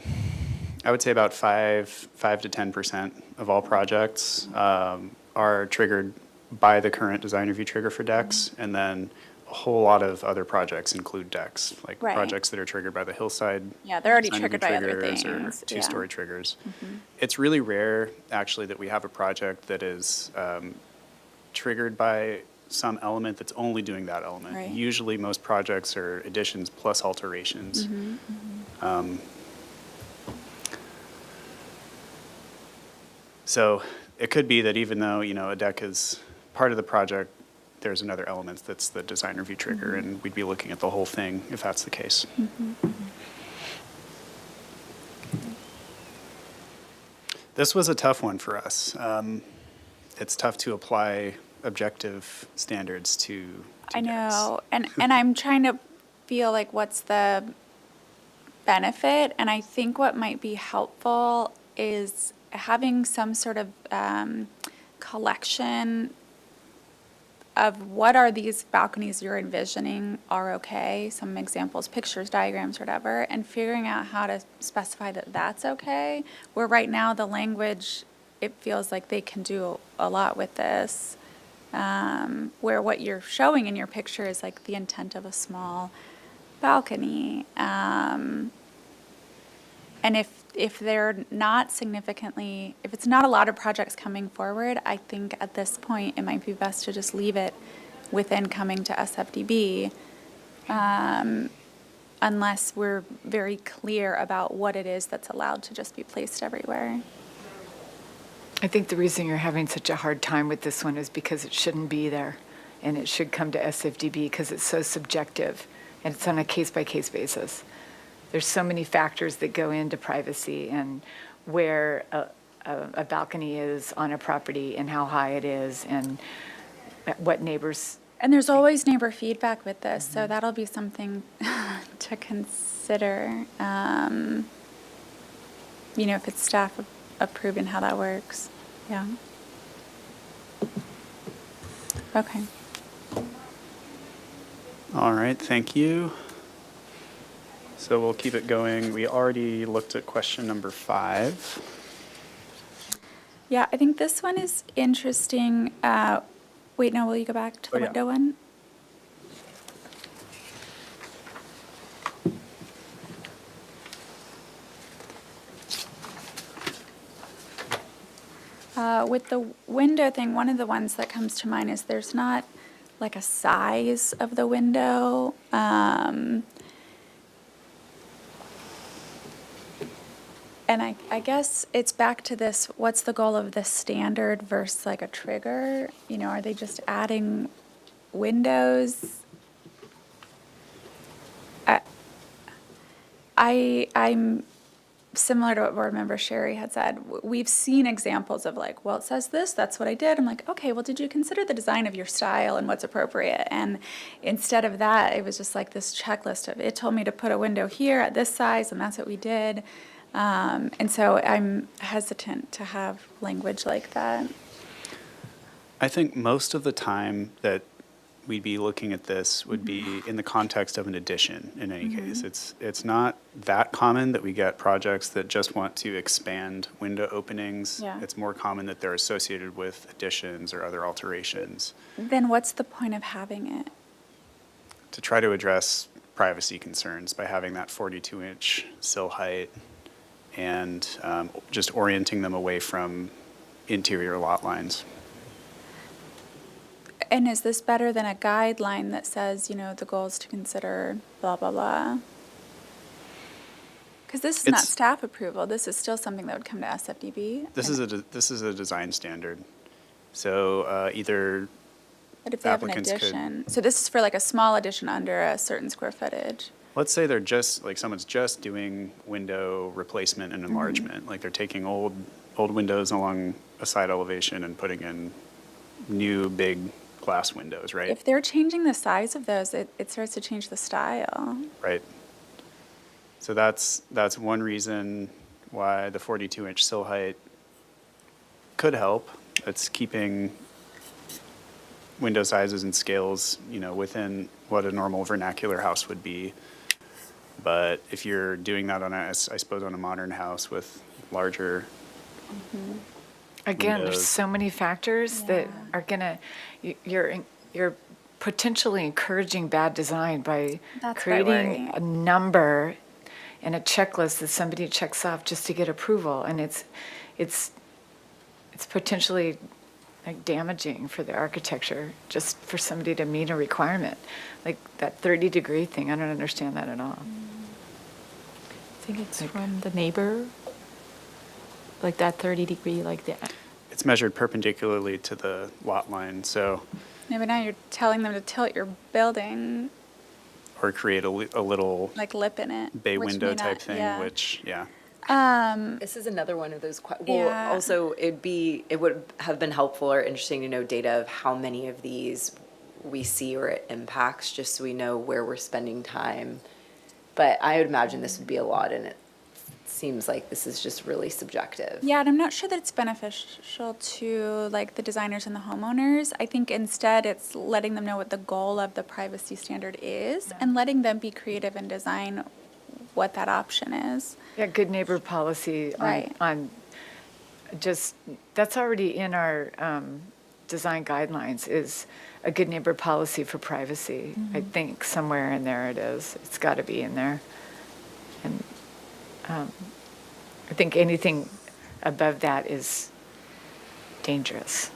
S4: would say about 5 to 10% of all projects are triggered by the current design review trigger for decks, and then a whole lot of other projects include decks, like
S1: Right.
S4: projects that are triggered by the hillside.
S1: Yeah, they're already
S4: design review
S1: triggered by other
S4: triggers
S1: things,
S4: Or two-story
S1: yeah.
S4: triggers. It's really rare, actually, that we have a project that is triggered by some element that's only doing that element.
S1: Right.
S4: Usually, most projects are additions plus alterations. So it could be that even though, a deck is part of the project, there's another element that's the design review trigger, and we'd be looking at the whole thing if that's the case. This was a tough one for us. It's tough to apply objective standards to
S1: I
S4: decks.
S1: know, and I'm trying to feel like what's the benefit, and I think what might be helpful is having some sort of collection of what are these balconies you're envisioning are okay, some examples, pictures, diagrams, whatever, and figuring out how to specify that that's okay, where right now the language, it feels like they can do a lot with this, where what you're showing in your picture is like the intent of a small balcony. And if they're not significantly, if it's not a lot of projects coming forward, I think at this point, it might be best to just leave it within coming to SFDB, unless we're very clear about what it is that's allowed to just be placed everywhere.
S3: I think the reason you're having such a hard time with this one is because it shouldn't be there, and it should come to SFDB because it's so subjective, and it's on a case-by-case basis. There's so many factors that go into privacy and where a balcony is on a property and how high it is and what neighbors.
S1: And there's always neighbor feedback with this, so that'll be something to consider. If it's staff approved and how that works. Yeah. Okay.
S4: All right, thank you. So So we'll keep it going. We already looked at question number 5.
S1: Yeah, I think this one is interesting. Wait, no, will you go back to the
S4: Oh, yeah.
S1: window one? With the window thing, one of the ones that comes to mind is there's not like a size of the window. And I guess it's back to this, what's the goal of the standard versus like a trigger? You know, are they just adding windows? I'm similar to what board member Sherry had said. We've seen examples of like, well, it says this, that's what I did. I'm like, okay, well, did you consider the design of your style and what's appropriate? And instead of that, it was just like this checklist of, it told me to put a window here at this size, and that's what we did. And so I'm hesitant to have language like that.
S4: I think most of the time that we'd be looking at this would be in the context of an addition in any case. It's not that common that we get projects that just want to expand window openings.
S1: Yeah.
S4: It's more common that they're associated with additions or other alterations
S1: Then what's the point of having it?
S4: to try to address privacy concerns by having that 42-inch sill height and just orienting them away from interior lot lines.
S1: And is this better than a guideline that says, you know, the goal is to consider blah, blah, blah? Because this is not
S4: It's-
S1: staff approval. This is still something that would come to SFDB.
S4: This is a design standard. So either
S1: But if they have an
S4: applicants could-
S1: addition, so this is for like a small addition under a certain square footage.
S4: let's say they're just, like someone's just doing window replacement and enlargement. Like they're taking old windows along a side elevation and putting in new big glass windows, right?
S1: If they're changing the size of those, it starts to change the style.
S4: Right. So that's one reason why the 42-inch sill height could help. It's keeping window sizes and scales, you know, within what a normal vernacular house would be. But if you're doing that on I suppose on a modern house with larger,
S3: Again, there's
S4: windows.
S3: so many factors that
S1: Yeah.
S3: are gonna, you're potentially encouraging bad design by
S1: That's what I
S3: creating
S1: worry.
S3: a number and a checklist that somebody checks off just to get approval, and it's potentially like damaging for the architecture just for somebody to meet a requirement. Like that 30-degree thing, I don't understand that at all.
S5: I think it's from the neighbor, like that 30-degree, like the,
S4: it's measured perpendicularly to the lot line, so,
S1: Yeah, but now you're telling them to tilt your building,
S4: or create a little
S1: like lip in it.
S4: bay
S1: which
S4: window
S1: may
S4: type
S1: not-
S4: thing,
S1: yeah.
S4: which, yeah.
S6: This is another one of those, well,
S1: Yeah.
S6: also it would have been helpful or interesting to know data of how many of these we see or it impacts, just so we know where we're spending time. But I would imagine this would be a lot, and it seems like this is just really subjective.
S1: Yeah, and I'm not sure that it's beneficial to like the designers and the homeowners. I think instead it's letting them know what the goal of the privacy standard is and letting them be creative and design what that option is.
S3: Yeah, good neighbor policy
S1: Right.
S3: on just, that's already in our design guidelines, is a good neighbor policy for privacy. I think somewhere in there it is. It's got to be in there. And I think anything above that is dangerous.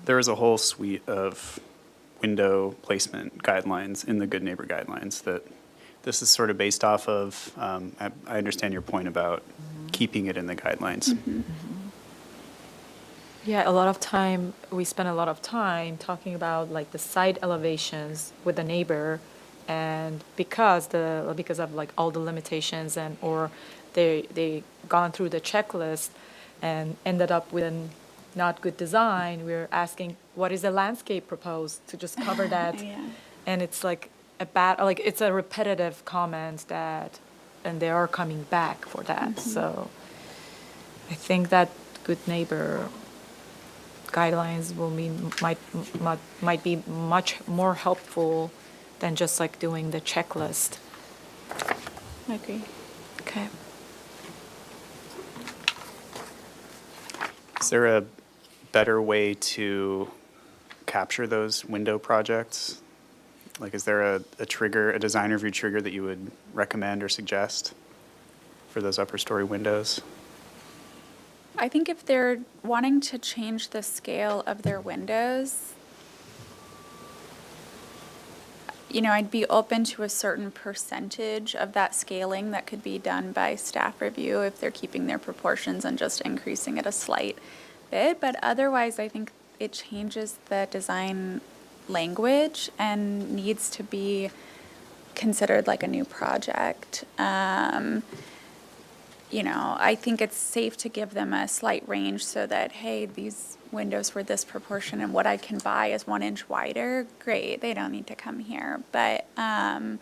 S4: There is a whole suite of window placement guidelines in the Good Neighbor Guidelines that this is sort of based off of. I understand your point about keeping it in the guidelines.
S5: yeah, we spend a lot of time talking about like the side elevations with the neighbor, and because of like all the limitations or they gone through the checklist and ended up with a not good design, we're asking, what is the landscape proposed to just cover that?
S1: Yeah.
S5: And it's like it's a repetitive comment and they are coming back for that. So I think that good neighbor guidelines might be much more helpful than just like doing the checklist.
S2: I agree.
S5: Okay.
S4: Is there a better way to capture those window projects? Like, is there a trigger, a design review trigger that you would recommend or suggest for those upper story windows?
S1: I think if they're wanting to change the scale of their windows, I'd be open to a certain percentage of that scaling that could be done by staff review if they're keeping their proportions and just increasing it a slight bit. But otherwise, I think it changes the design language and needs to be considered like a new project. I think it's safe to give them a slight range so that, hey, these windows were this proportion and what I can buy is 1 inch wider. Great, they don't need to come here. But some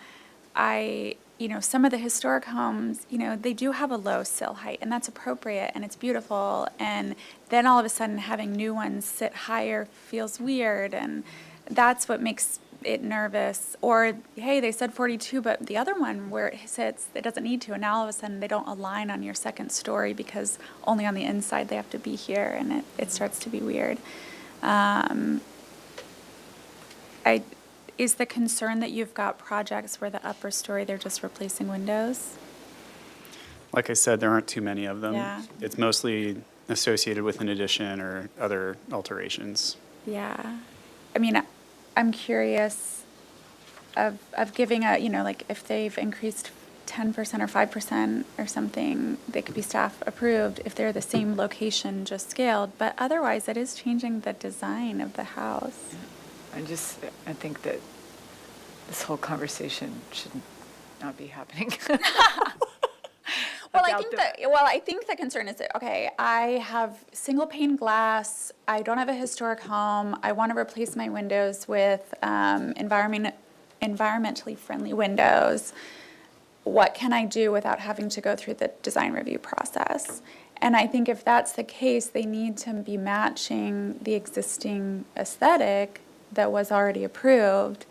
S1: of the historic homes, they do have a low sill height, and that's appropriate and it's beautiful. And then all of a sudden having new ones sit higher feels weird, and that's what makes it nervous. Or, hey, they said 42, but the other one where it sits, it doesn't need to, and now all of a sudden they don't align on your second story because only on the inside they have to be here, and it starts to be weird. Is the concern that you've got projects where the upper story, they're just replacing windows?
S4: Like I said, there aren't too many of them.
S1: Yeah.
S4: It's mostly associated with an addition or other alterations.
S1: Yeah. I mean, I'm curious of giving like if they've increased 10% or 5% or something, they could be staff approved if they're the same location, just scaled. But otherwise, it is changing the design of the house.
S3: I think that this whole conversation should not be happening.
S1: Well, I think the concern is that, okay, I have single pane glass, I don't have a historic home, I want to replace my windows with environmentally friendly windows. What can I do without having to go through the design review process? And I think if that's the case, they need to be matching the existing aesthetic that was already approved.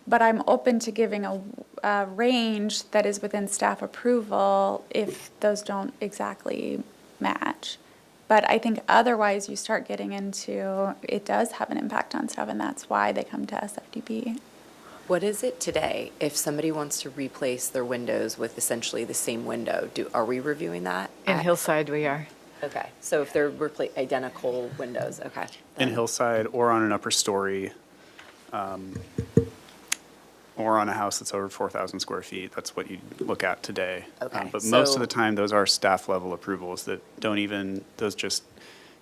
S1: But I'm open to giving a range that is within staff approval if those don't exactly match. But I think otherwise you start getting into, it does have an impact on staff, and that's why they come to SFDP.
S6: What is it today if somebody wants to replace their windows with essentially the same window? Are we reviewing that?
S3: In Hillside, we are.
S6: Okay, so if they're identical windows, okay.
S4: In Hillside or on an upper story, or on a house that's over 4,000 square feet, that's what you look at today.
S6: Okay,
S4: But most of
S6: so-
S4: the time, those are staff level approvals that those just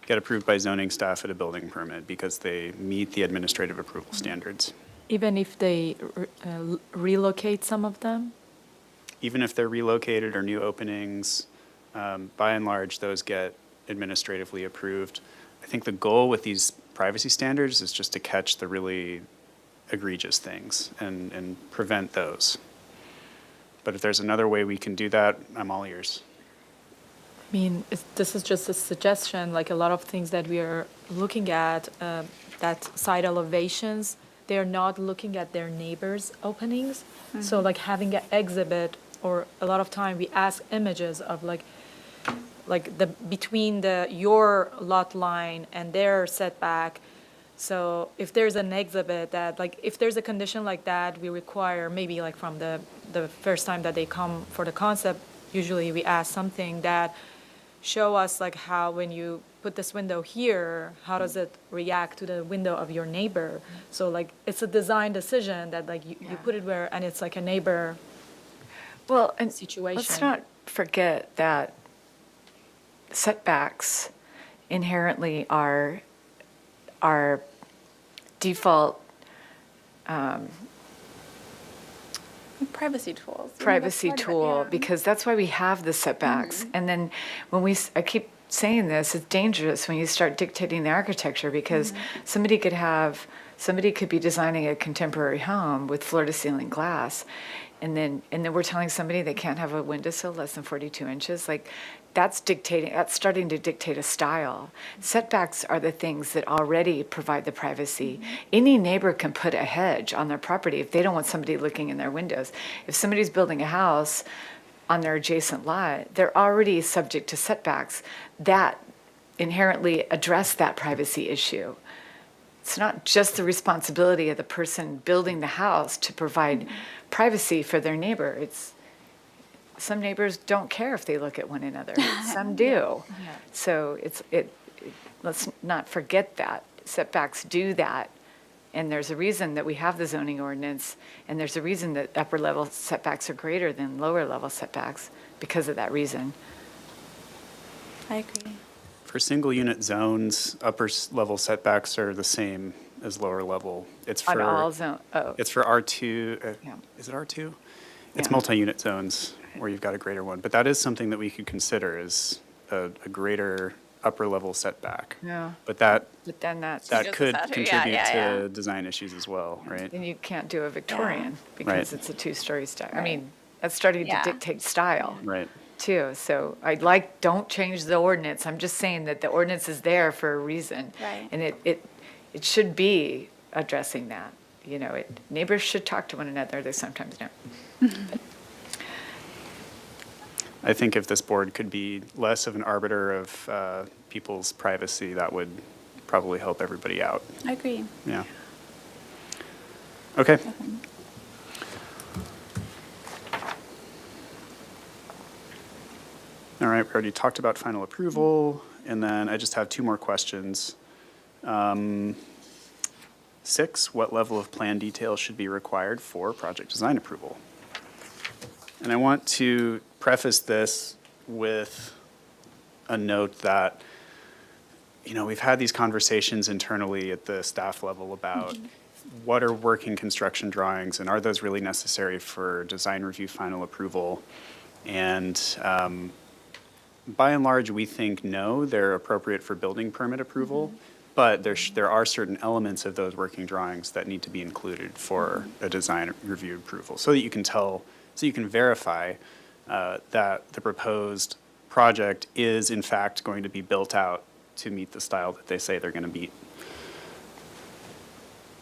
S4: get approved by zoning staff at a building permit because they meet the administrative approval standards.
S5: Even if they relocate some of them?
S4: Even if they're relocated or new openings, by and large, those get administratively approved. I think the goal with these privacy standards is just to catch the really egregious things and prevent those. But if there's another way we can do that, I'm all ears.
S5: I mean, this is just a suggestion, like a lot of things that we are looking at, that side elevations, they're not looking at their neighbors' openings. So like having an exhibit, or a lot of time we ask images of like between your lot line and their setback. So if there's an exhibit that, like, if there's a condition like that, we require maybe like from the first time that they come for the concept, usually we ask something that show us like how when you put this window here, how does it react to the window of your neighbor? So like it's a design decision that like you put it where, and it's like a neighbor
S3: Well, and
S5: situation.
S3: let's not forget that setbacks inherently are default
S1: Privacy tools.
S3: privacy tool, because that's why we have the setbacks. And then when I keep saying this, it's dangerous when you start dictating the architecture, because somebody could be designing a contemporary home with floor-to-ceiling glass, and then we're telling somebody they can't have a windowsill less than 42 inches. Like, that's starting to dictate a style. Setbacks are the things that already provide the privacy. Any neighbor can put a hedge on their property if they don't want somebody looking in their windows. If somebody's building a house on their adjacent lot, they're already subject to setbacks that inherently address that privacy issue. It's not just the responsibility of the person building the house to provide privacy for their neighbor. Some neighbors don't care if they look at one another. Some do. So let's not forget that. Setbacks do that. And there's a reason that we have the zoning ordinance, and there's a reason that upper level setbacks are greater than lower level setbacks because of that reason.
S1: I agree.
S4: For single unit zones, level setbacks are the same as lower level. It's
S3: On
S4: for
S3: all zone, oh,
S4: It's for R2,
S3: Yeah.
S4: is it R2? It's
S3: Yeah.
S4: multi-unit zones where you've got a greater one, but that is something that we could consider as a greater upper level setback.
S3: Yeah.
S4: But that
S3: but then
S4: could
S1: Just about to- yeah,
S4: contribute
S1: yeah,
S4: to design issues as well, right?
S3: then you can't do a Victorian because
S4: Right.
S3: it's a two-story style. I
S1: Right.
S3: mean, that's starting to
S1: Yeah.
S3: dictate style.
S4: Right.
S3: Too. So don't change the ordinance. I'm just saying that the ordinance is there for a reason.
S1: Right.
S3: And it should be addressing that. Neighbors should talk to one another. They sometimes don't.
S4: I think if this board could be less of an arbiter of people's privacy, that would probably help everybody out.
S1: I agree.
S4: Yeah. Okay. All right, we already talked about final approval, and then I just have two more questions. 6, what level of plan details should be required for project design approval? And I want to preface this with a note that, we've had these conversations internally at the staff level about what are working construction drawings, and are those really necessary for design review final approval? And by and large, we think no, they're appropriate for building permit approval, but there are certain elements of those working drawings that need to be included for a design review approval, so that you can verify that the proposed project is in fact going to be built out to meet the style that they say they're going to meet.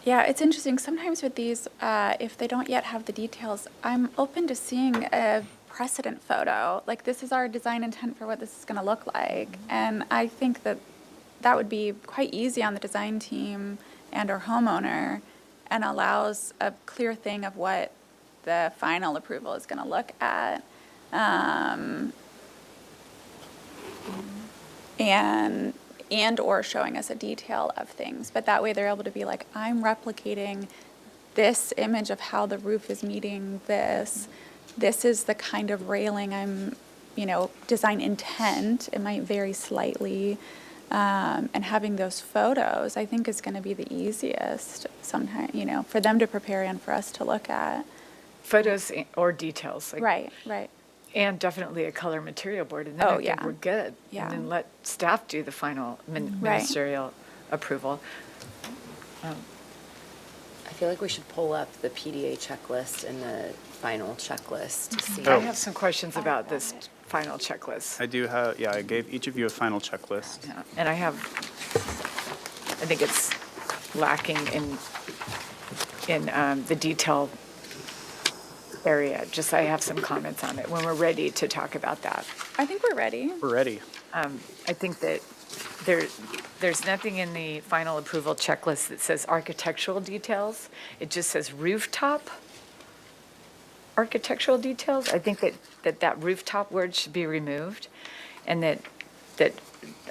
S1: Yeah, it's interesting. Sometimes with these, if they don't yet have the details, I'm open to seeing a precedent photo. Like, this is our design intent for what this is going to look like. And I think that that would be quite easy on the design team and our homeowner, and allows a clear thing of what the final approval is going to look at. And or showing us a detail of things. But that way they're able to be like, I'm replicating this image of how the roof is meeting this. This is the kind of railing I'm, design intent. It might vary slightly. And having those photos, I think, is going to be the easiest sometimes, for them to prepare and for us to look at.
S3: Photos or details.
S1: Right.
S3: And definitely a color material board. And then I think we're good.
S1: Yeah.
S3: And then let staff do the final ministerial approval.
S6: I feel like we should pull up the PDA checklist and the final checklist to see.
S3: I have some questions about this final checklist.
S4: I do have, I gave each of you a final checklist.
S3: Yeah, and I think it's lacking in the detail area. Just, I have some comments on it when we're ready to talk about that.
S1: I think we're ready.
S4: We're ready.
S3: I think that there's nothing in the final approval checklist that says architectural details. It just says rooftop architectural details. I think that rooftop word should be removed, and that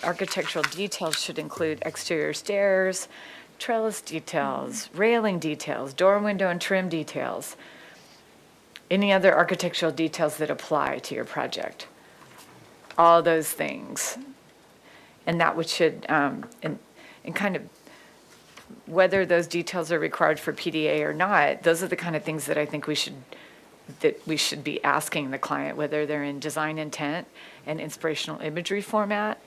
S3: architectural details should include exterior stairs, trellis details, railing details, door, window, and trim details, any other architectural details that apply to your project. All those things. And that which should, and kind of, whether those details are required for PDA or not, those are the kind of things that I think we should be asking the client, whether they're in design intent and inspirational imagery format,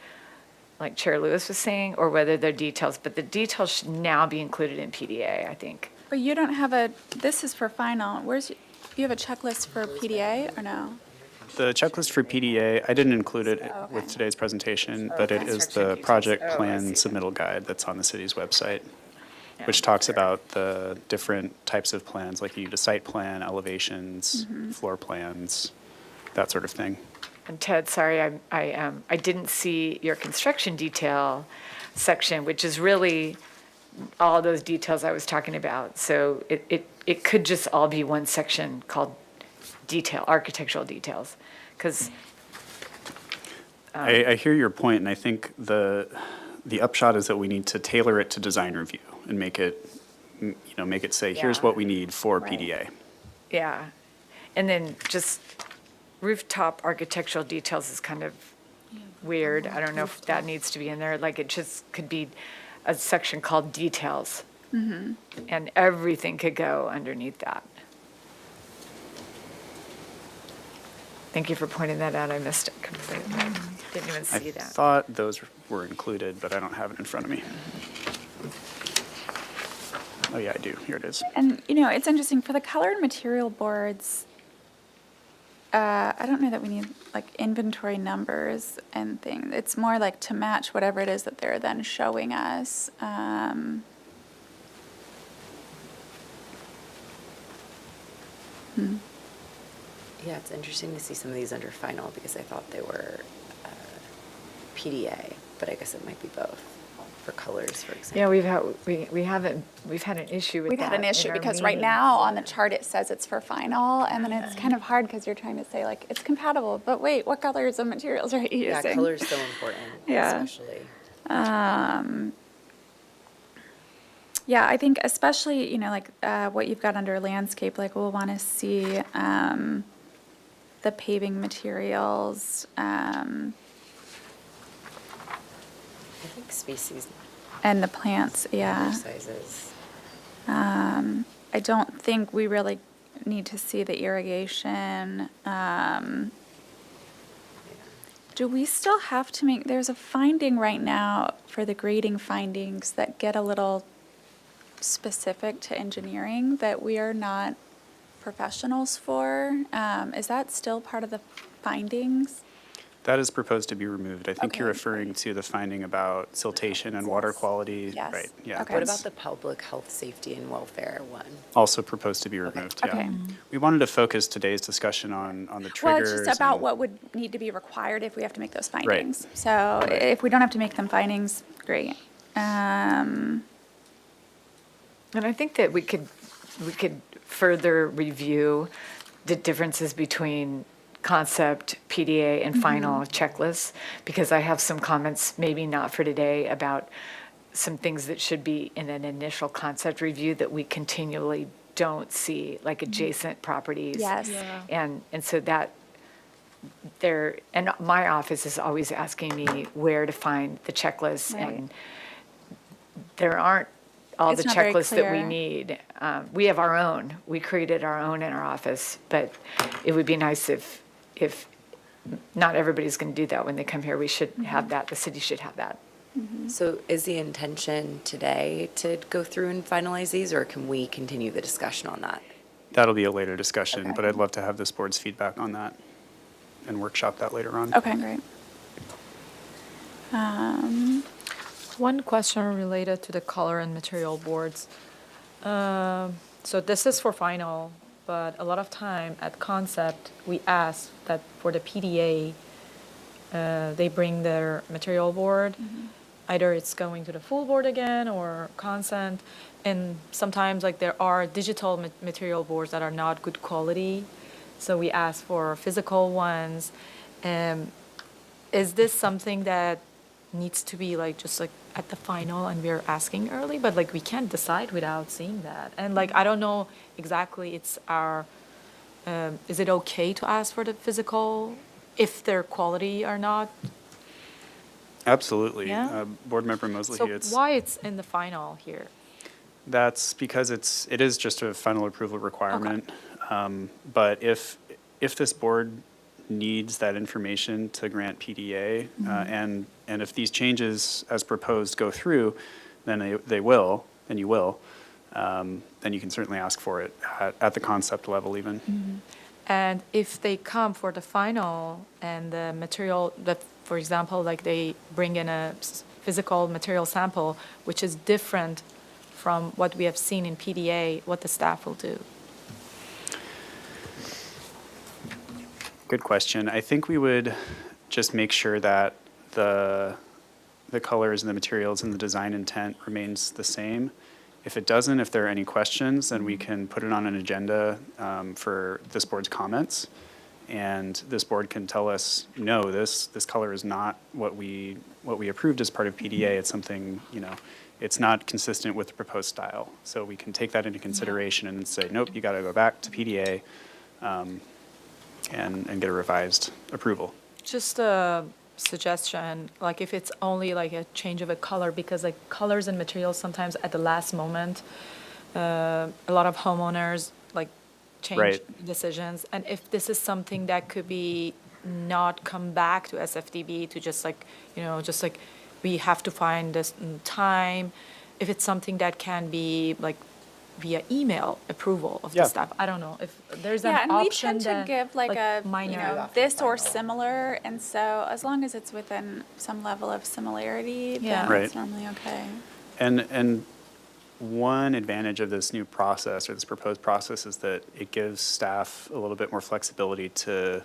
S3: like Chair Lewis was saying, or whether they're details. But the details should now be included in PDA, I think.
S1: But you don't have this is for final. You have a checklist for PDA or no?
S4: The checklist for PDA, I didn't include it with today's presentation, but it is the project plan submittal guide that's on the city's website, which talks about the different types of plans, like you need a site plan, elevations, floor plans, that sort of thing.
S3: And Ted, sorry, I didn't see your construction detail section, which is really all those details I was talking about. So it could just all be one section called architectural details, because.
S4: I hear your point, and I think the upshot is that we need to tailor it to design review and make it say, here's
S3: Yeah.
S4: what we need for
S3: Right.
S4: PDA.
S3: Yeah, and then just rooftop architectural details is kind of weird. I don't know if that needs to be in there, like it just could be a section called details. And everything could go underneath that. Thank you for pointing that out, I missed it completely. Didn't even
S4: I
S3: see that.
S4: thought those were included, but I don't have it in front of me. Oh, yeah, I do. Here it is.
S1: And, it's interesting, for the colored material boards, I don't know that we need, like, inventory numbers and things. It's more like to match whatever it is that they're then showing us.
S6: Yeah, it's interesting to see some of these under final because I thought they were PDA, but I guess it might be both for colors, for example.
S3: Yeah, we've had an issue with that.
S1: We've had an
S3: in
S1: issue
S3: our
S1: because right
S3: meetings.
S1: now on the chart it says it's for final, and then it's kind of hard because you're trying to say, like, it's compatible, but wait, what colors and materials are you
S6: Yeah,
S1: using?
S6: color's so important,
S1: Yeah.
S6: especially.
S1: Yeah, I think especially, like what you've got under landscape, like we'll want to see the paving materials
S6: I think species,
S1: and the plants, yeah.
S6: sizes.
S1: I don't think we really need to see the irrigation. Do we still have to make, there's a finding right now for the grading findings that get a little specific to engineering that we are not professionals for. Is that still part of the findings?
S4: That is proposed to be removed. I think you're
S1: Okay.
S4: referring to the finding about siltation and water quality.
S1: Yes.
S4: Right, yeah.
S1: Okay.
S6: What
S4: that's
S6: about the public health, safety, and welfare one?
S4: Also proposed to be removed, yeah.
S1: Okay.
S4: We wanted to focus today's discussion on the
S1: Well,
S4: triggers.
S1: it's just about
S4: and-
S1: what would need to be required if we have to make those findings. So if we don't have to make them findings, great.
S3: And I think that we could further review the differences between concept, PDA, and final checklists, because I have some comments, maybe not for today, about some things that should be in an initial concept review that we continually don't see, like adjacent properties.
S1: Yes. Yeah.
S3: And so that there, and my office is always asking me where to find the checklists,
S1: Right.
S3: and there aren't all
S1: It's
S3: the
S1: not very
S3: checklists that we
S1: clear.
S3: need. We have our own. We created our own in our office, but it would be nice if not everybody's going to do that when they come here. We should have that. The city should have that.
S6: So is the intention today to go through and finalize these, or can we continue the discussion on that?
S4: That'll be a later discussion,
S1: Okay.
S4: but I'd love to have this board's feedback on that and workshop that later on.
S1: Okay, great.
S5: One question related to the color and material boards. So this is for final, but a lot of time at concept, we ask that for the PDA, they bring their material board. Either it's going to the full board again or consent. And sometimes like there are digital material boards that are not good quality. So we ask for physical ones. Is this something that needs to be like just like at the final and we're asking early, but like we can't decide without seeing that? And like I don't know exactly, it's our is it okay to ask for the physical if their quality are not?
S4: Absolutely.
S5: Yeah?
S4: Board Member Mosley,
S5: So
S4: it's,
S5: why it's in the final here?
S4: that's because it is just a final approval requirement. But if this board needs that information to grant PDA, and if these changes as proposed go through, then they will, and you will, then you can certainly ask for it at the concept level even.
S5: And if they come for the final and the material, that, for example, like they bring in a physical material sample, which is different from what we have seen in PDA, what the staff will do?
S4: Good question. I think we would just make sure that the colors and the materials and the design intent remains the same. If it doesn't, if there are any questions, then we can put it on an agenda for this board's comments. And this board can tell us, no, this color is not what we approved as part of PDA. It's something, it's not consistent with the proposed style. So we can take that into consideration and say, nope, you got to go back to PDA and get a revised approval.
S5: Just a suggestion, like if it's only like a change of a color, because like colors and materials sometimes at the last moment, a lot of homeowners like change
S4: Right.
S5: decisions. And if this is something that could be not come back to SFDB to just like, just like we have to find this time, if it's something that can be like via email approval of
S4: Yeah.
S5: the staff. I don't know if there's
S1: Yeah,
S5: an
S1: and we
S5: option
S1: tend to
S5: that,
S1: give like a,
S5: minor.
S1: this or similar, and so as long as it's within some level of similarity,
S5: Yeah.
S1: then
S4: Right.
S1: it's normally okay.
S4: And one advantage of this new process or this proposed process is that it gives staff a little bit more flexibility to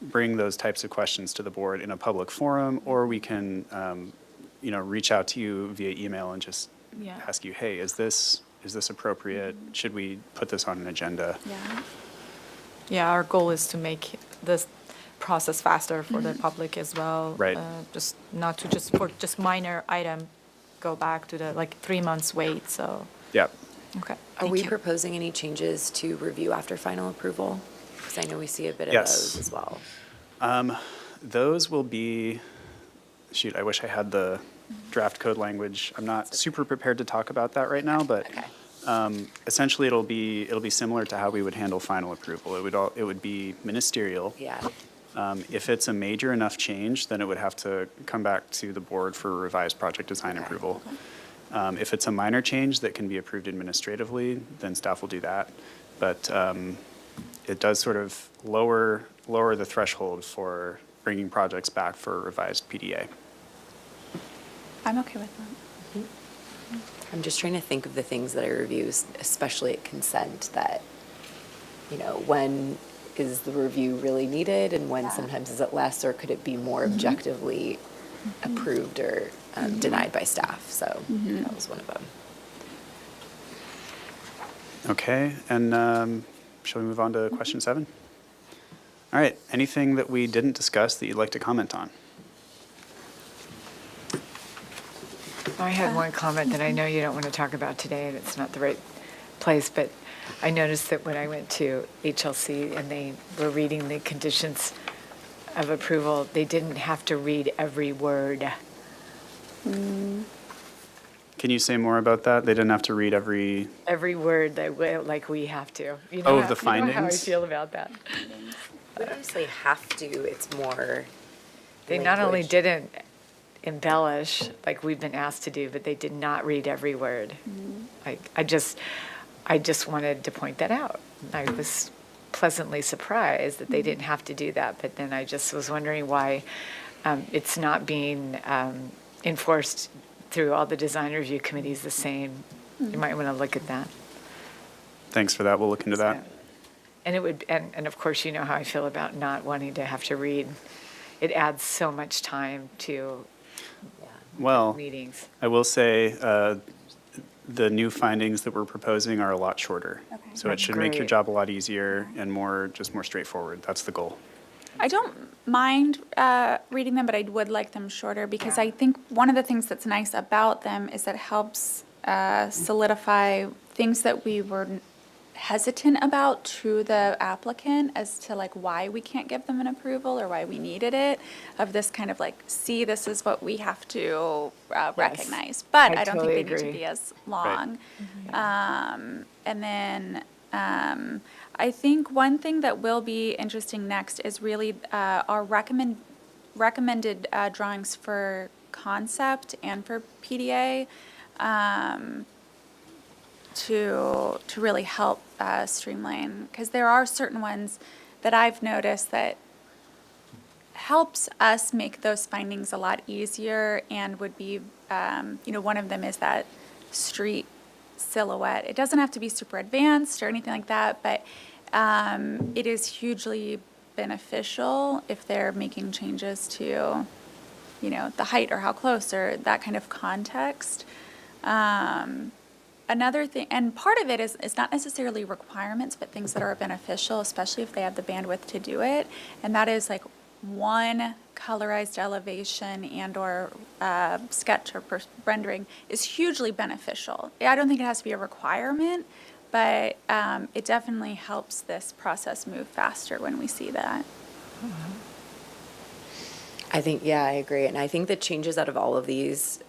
S4: bring those types of questions to the board in a public forum, or we can, reach out to you via email and just
S5: Yeah.
S4: ask you, hey, is this appropriate? Should we put this on an agenda?
S1: Yeah.
S5: Yeah, our goal is to make this process faster for the public as well.
S4: Right.
S5: Just not to just, for just minor item, go back to the, like, 3 months wait, so,
S4: Yeah.
S5: okay.
S6: Are
S5: thank
S6: we
S5: you.
S6: proposing any changes to review after final approval? Because I know we see a bit of
S4: Yes.
S6: those as well.
S4: Those will be, shoot, I wish I had the draft code language. I'm not super prepared to talk about that right now, but
S6: Okay.
S4: essentially it'll be similar to how we would handle final approval. It would be ministerial.
S6: Yeah.
S4: If it's a major enough change, then it would have to come back to the board for revised project design
S6: Okay.
S4: approval. If it's a minor change that can be approved administratively, then staff will do that. But it does sort of lower the threshold for bringing projects back for revised PDA.
S1: I'm okay with that.
S6: I'm just trying to think of the things that I review, especially at consent, that, when is the review really needed and when
S1: Yeah.
S6: sometimes is it less, or could it be more objectively approved or denied by staff? So that was one of them.
S4: Okay, and shall we move on to question 7? All right, anything that we didn't discuss that you'd like to comment on?
S3: I had one comment that I know you don't want to talk about today, and it's not the right place, but I noticed that when I went to HLC and they were reading the conditions of approval, they didn't have to read every word.
S4: Can you say more about that? They didn't have to read every,
S3: Word like we have to. You
S4: Oh,
S3: know
S4: the
S3: how, You know how I
S4: findings?
S3: feel about that.
S6: We don't say have to, it's more
S3: They not only
S6: language.
S3: didn't embellish like we've been asked to do, but they did not read every word. Like, I just wanted to point that out. I was pleasantly surprised that they didn't have to do that, but then I just was wondering why it's not being enforced through all the design review committees the same. You might want to look at that.
S4: thanks for that, we'll look into that.
S3: And it would, and of course, you know how I feel about not wanting to have to read. It adds so much time to
S4: Well,
S3: meetings.
S4: I will say, the new findings that we're proposing are a lot shorter.
S1: Okay.
S4: So it
S3: That's
S4: should make your
S3: great.
S4: job a lot easier and more straightforward. That's the goal.
S1: I don't mind reading them, but I would like them shorter because I think one of the things that's nice about them is that it helps solidify things that we were hesitant about to the applicant as to like why we can't give them an approval or why we needed it, of this kind of like, see, this is what we have to recognize. But
S3: I
S1: I don't think
S3: totally
S1: they need to
S3: agree.
S1: be as long. And then I think one thing that will be interesting next is really our recommended drawings for concept and for PDA. to really help streamline, because there are certain ones that I've noticed that helps us make those findings a lot easier, and would be, one of them is that street silhouette. It doesn't have to be super advanced or anything like that, but it is hugely beneficial if they're making changes to, the height or how close or that kind of context. Another thing, and part of it is not necessarily requirements, but things that are beneficial, especially if they have the bandwidth to do it. And that is like one colorized elevation and or sketch or rendering is hugely beneficial. I don't think it has to be a requirement, but it definitely helps this process move faster when we see that.
S6: I think, yeah, I agree. And I think the changes out of all of these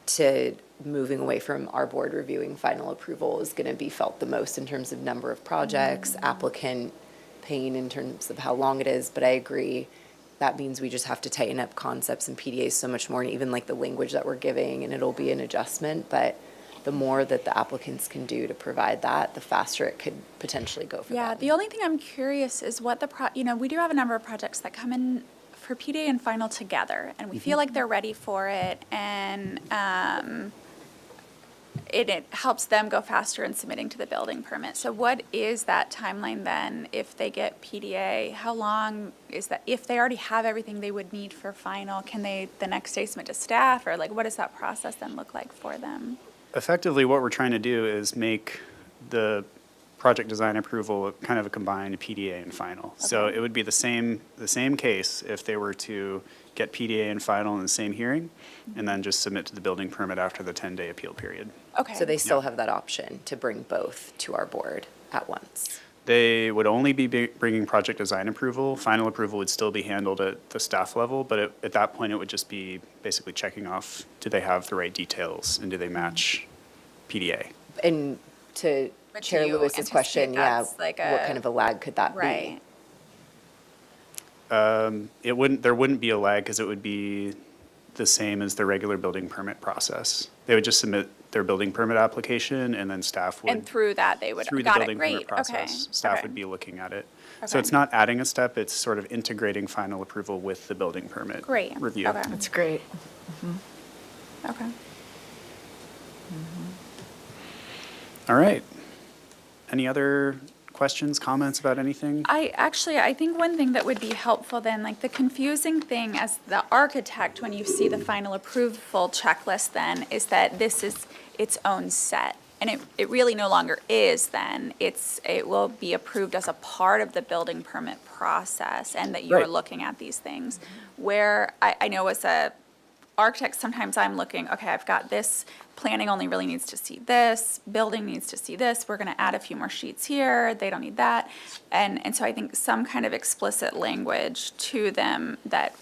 S6: to moving away from our board reviewing final approval is going to be felt the most in terms of number of projects, applicant pain in terms of how long it is. But I agree, that means we just have to tighten up concepts and PDAs so much more, and even like the language that we're giving, and it'll be an adjustment. But the more that the applicants can do to provide that, the faster it could potentially go for them.
S1: Yeah, the only thing I'm curious is what we do have a number of projects that come in for PDA and final together, and we feel like they're ready for it, and it helps them go faster in submitting to the building permit. So what is that timeline then if they get PDA? How long is that? If they already have everything they would need for final, can they the next day submit to staff, or like what does that process then look like for them?
S4: Effectively, what we're trying to do is make the project design approval kind of a combined PDA and final. So
S1: Okay.
S4: it would be the same case if they were to get PDA and final in the same hearing, and then just submit to the building permit after the 10-day appeal period.
S1: Okay.
S6: So they still have that option to bring both to our board at once.
S4: They would only be bringing project design approval. Final approval would still be handled at the staff level, but at that point, it would just be basically checking off, do they have the right details, and do they match PDA?
S6: And to
S1: But do
S6: Chair
S1: you
S6: Lewis's question,
S1: anticipate
S6: yeah,
S1: that's like
S6: what
S1: a-
S6: kind of a lag could that be?
S1: Right.
S4: There wouldn't be a lag, because it would be the same as the regular building permit process. They would just submit their building permit application, and then staff would.
S1: And through that, they would,
S4: Through the
S1: got it,
S4: building permit
S1: great, okay.
S4: process, staff
S1: okay.
S4: would be looking at it.
S1: Okay.
S4: So it's not adding a step, it's sort of integrating final approval with the building permit
S1: Great,
S4: review.
S1: okay.
S3: That's great.
S1: Okay.
S4: All right. Any other questions, comments about anything?
S1: I think one thing that would be helpful then, like the confusing thing as the architect, when you see the final approval checklist then, is that this is its own set. And it really no longer is then. It will be approved as a part of the building permit process, and that you're
S4: Right.
S1: looking at these things. Where I know as a architect, sometimes I'm looking, okay, I've got this, planning only really needs to see this, building needs to see this, we're gonna add a few more sheets here, they don't need that. And so I think some kind of explicit language to them that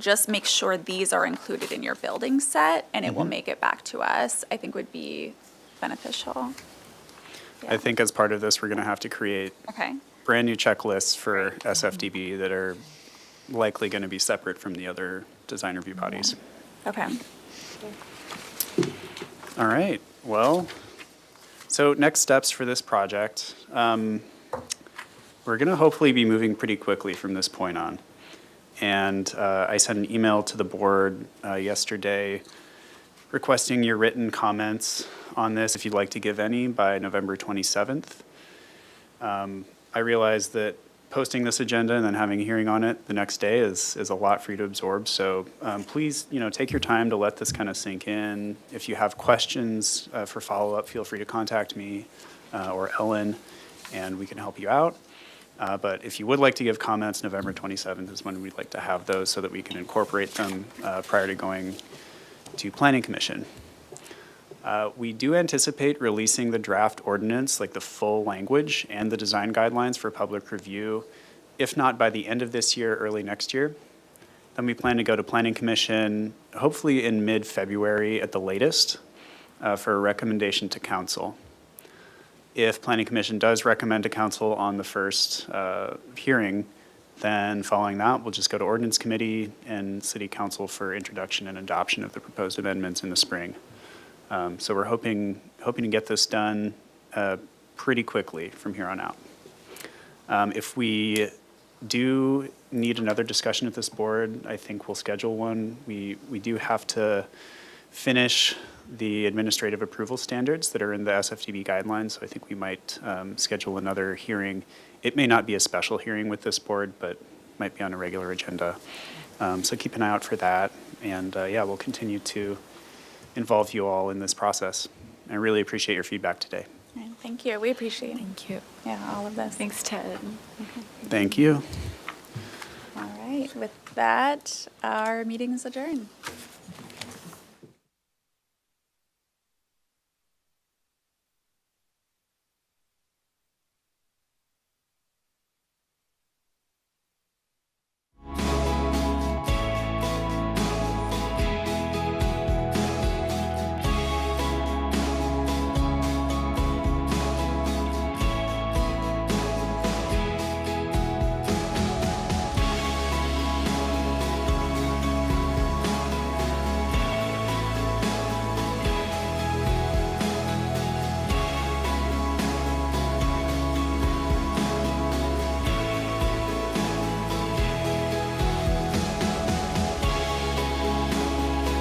S1: just make sure these are included in your building set, and it will make it back to us, I think would be beneficial.
S4: I
S1: Yeah.
S4: think as part of this, we're going to have to create
S1: Okay,
S4: brand-new checklists for SFDB that are likely going to be separate from the other design review bodies.
S1: okay.
S4: All right, well, so next steps for this project. We're going to hopefully be moving pretty quickly from this point on. And I sent an email to the board yesterday requesting your written comments on this, if you'd like to give any, by November 27th. I realize that posting this agenda and then having a hearing on it the next day is a lot for you to absorb. So please, take your time to let this kind of sink in. If you have questions for follow-up, feel free to contact me or Ellen, and we can help you out. But if you would like to give comments, November 27th is when we'd like to have those so that we can incorporate them prior to going to Planning Commission. We do anticipate releasing the draft ordinance, like the full language and the design guidelines for public review, if not by the end of this year, early next year. Then we plan to go to Planning Commission, hopefully in mid-February at the latest, for a recommendation to council. If Planning Commission does recommend to council on the first hearing, then following that, we'll just go to Ordinance Committee and City Council for introduction and adoption of the proposed amendments in the spring. So we're hoping to get this done pretty quickly from here on out. If we do need another discussion at this board, I think we'll schedule one. We do have to finish the administrative approval standards that are in the SFDB guidelines, so I think we might schedule another hearing. It may not be a special hearing with this board, but might be on a regular agenda. So keep an eye out for that, and yeah, we'll continue to involve you all in this process. I really appreciate your feedback today.
S1: And thank you. We appreciate it.
S5: Thank you.
S1: Yeah, all of this.
S5: Thanks, Ted.
S4: Thank you.
S1: All right. With that, our meeting is adjourned.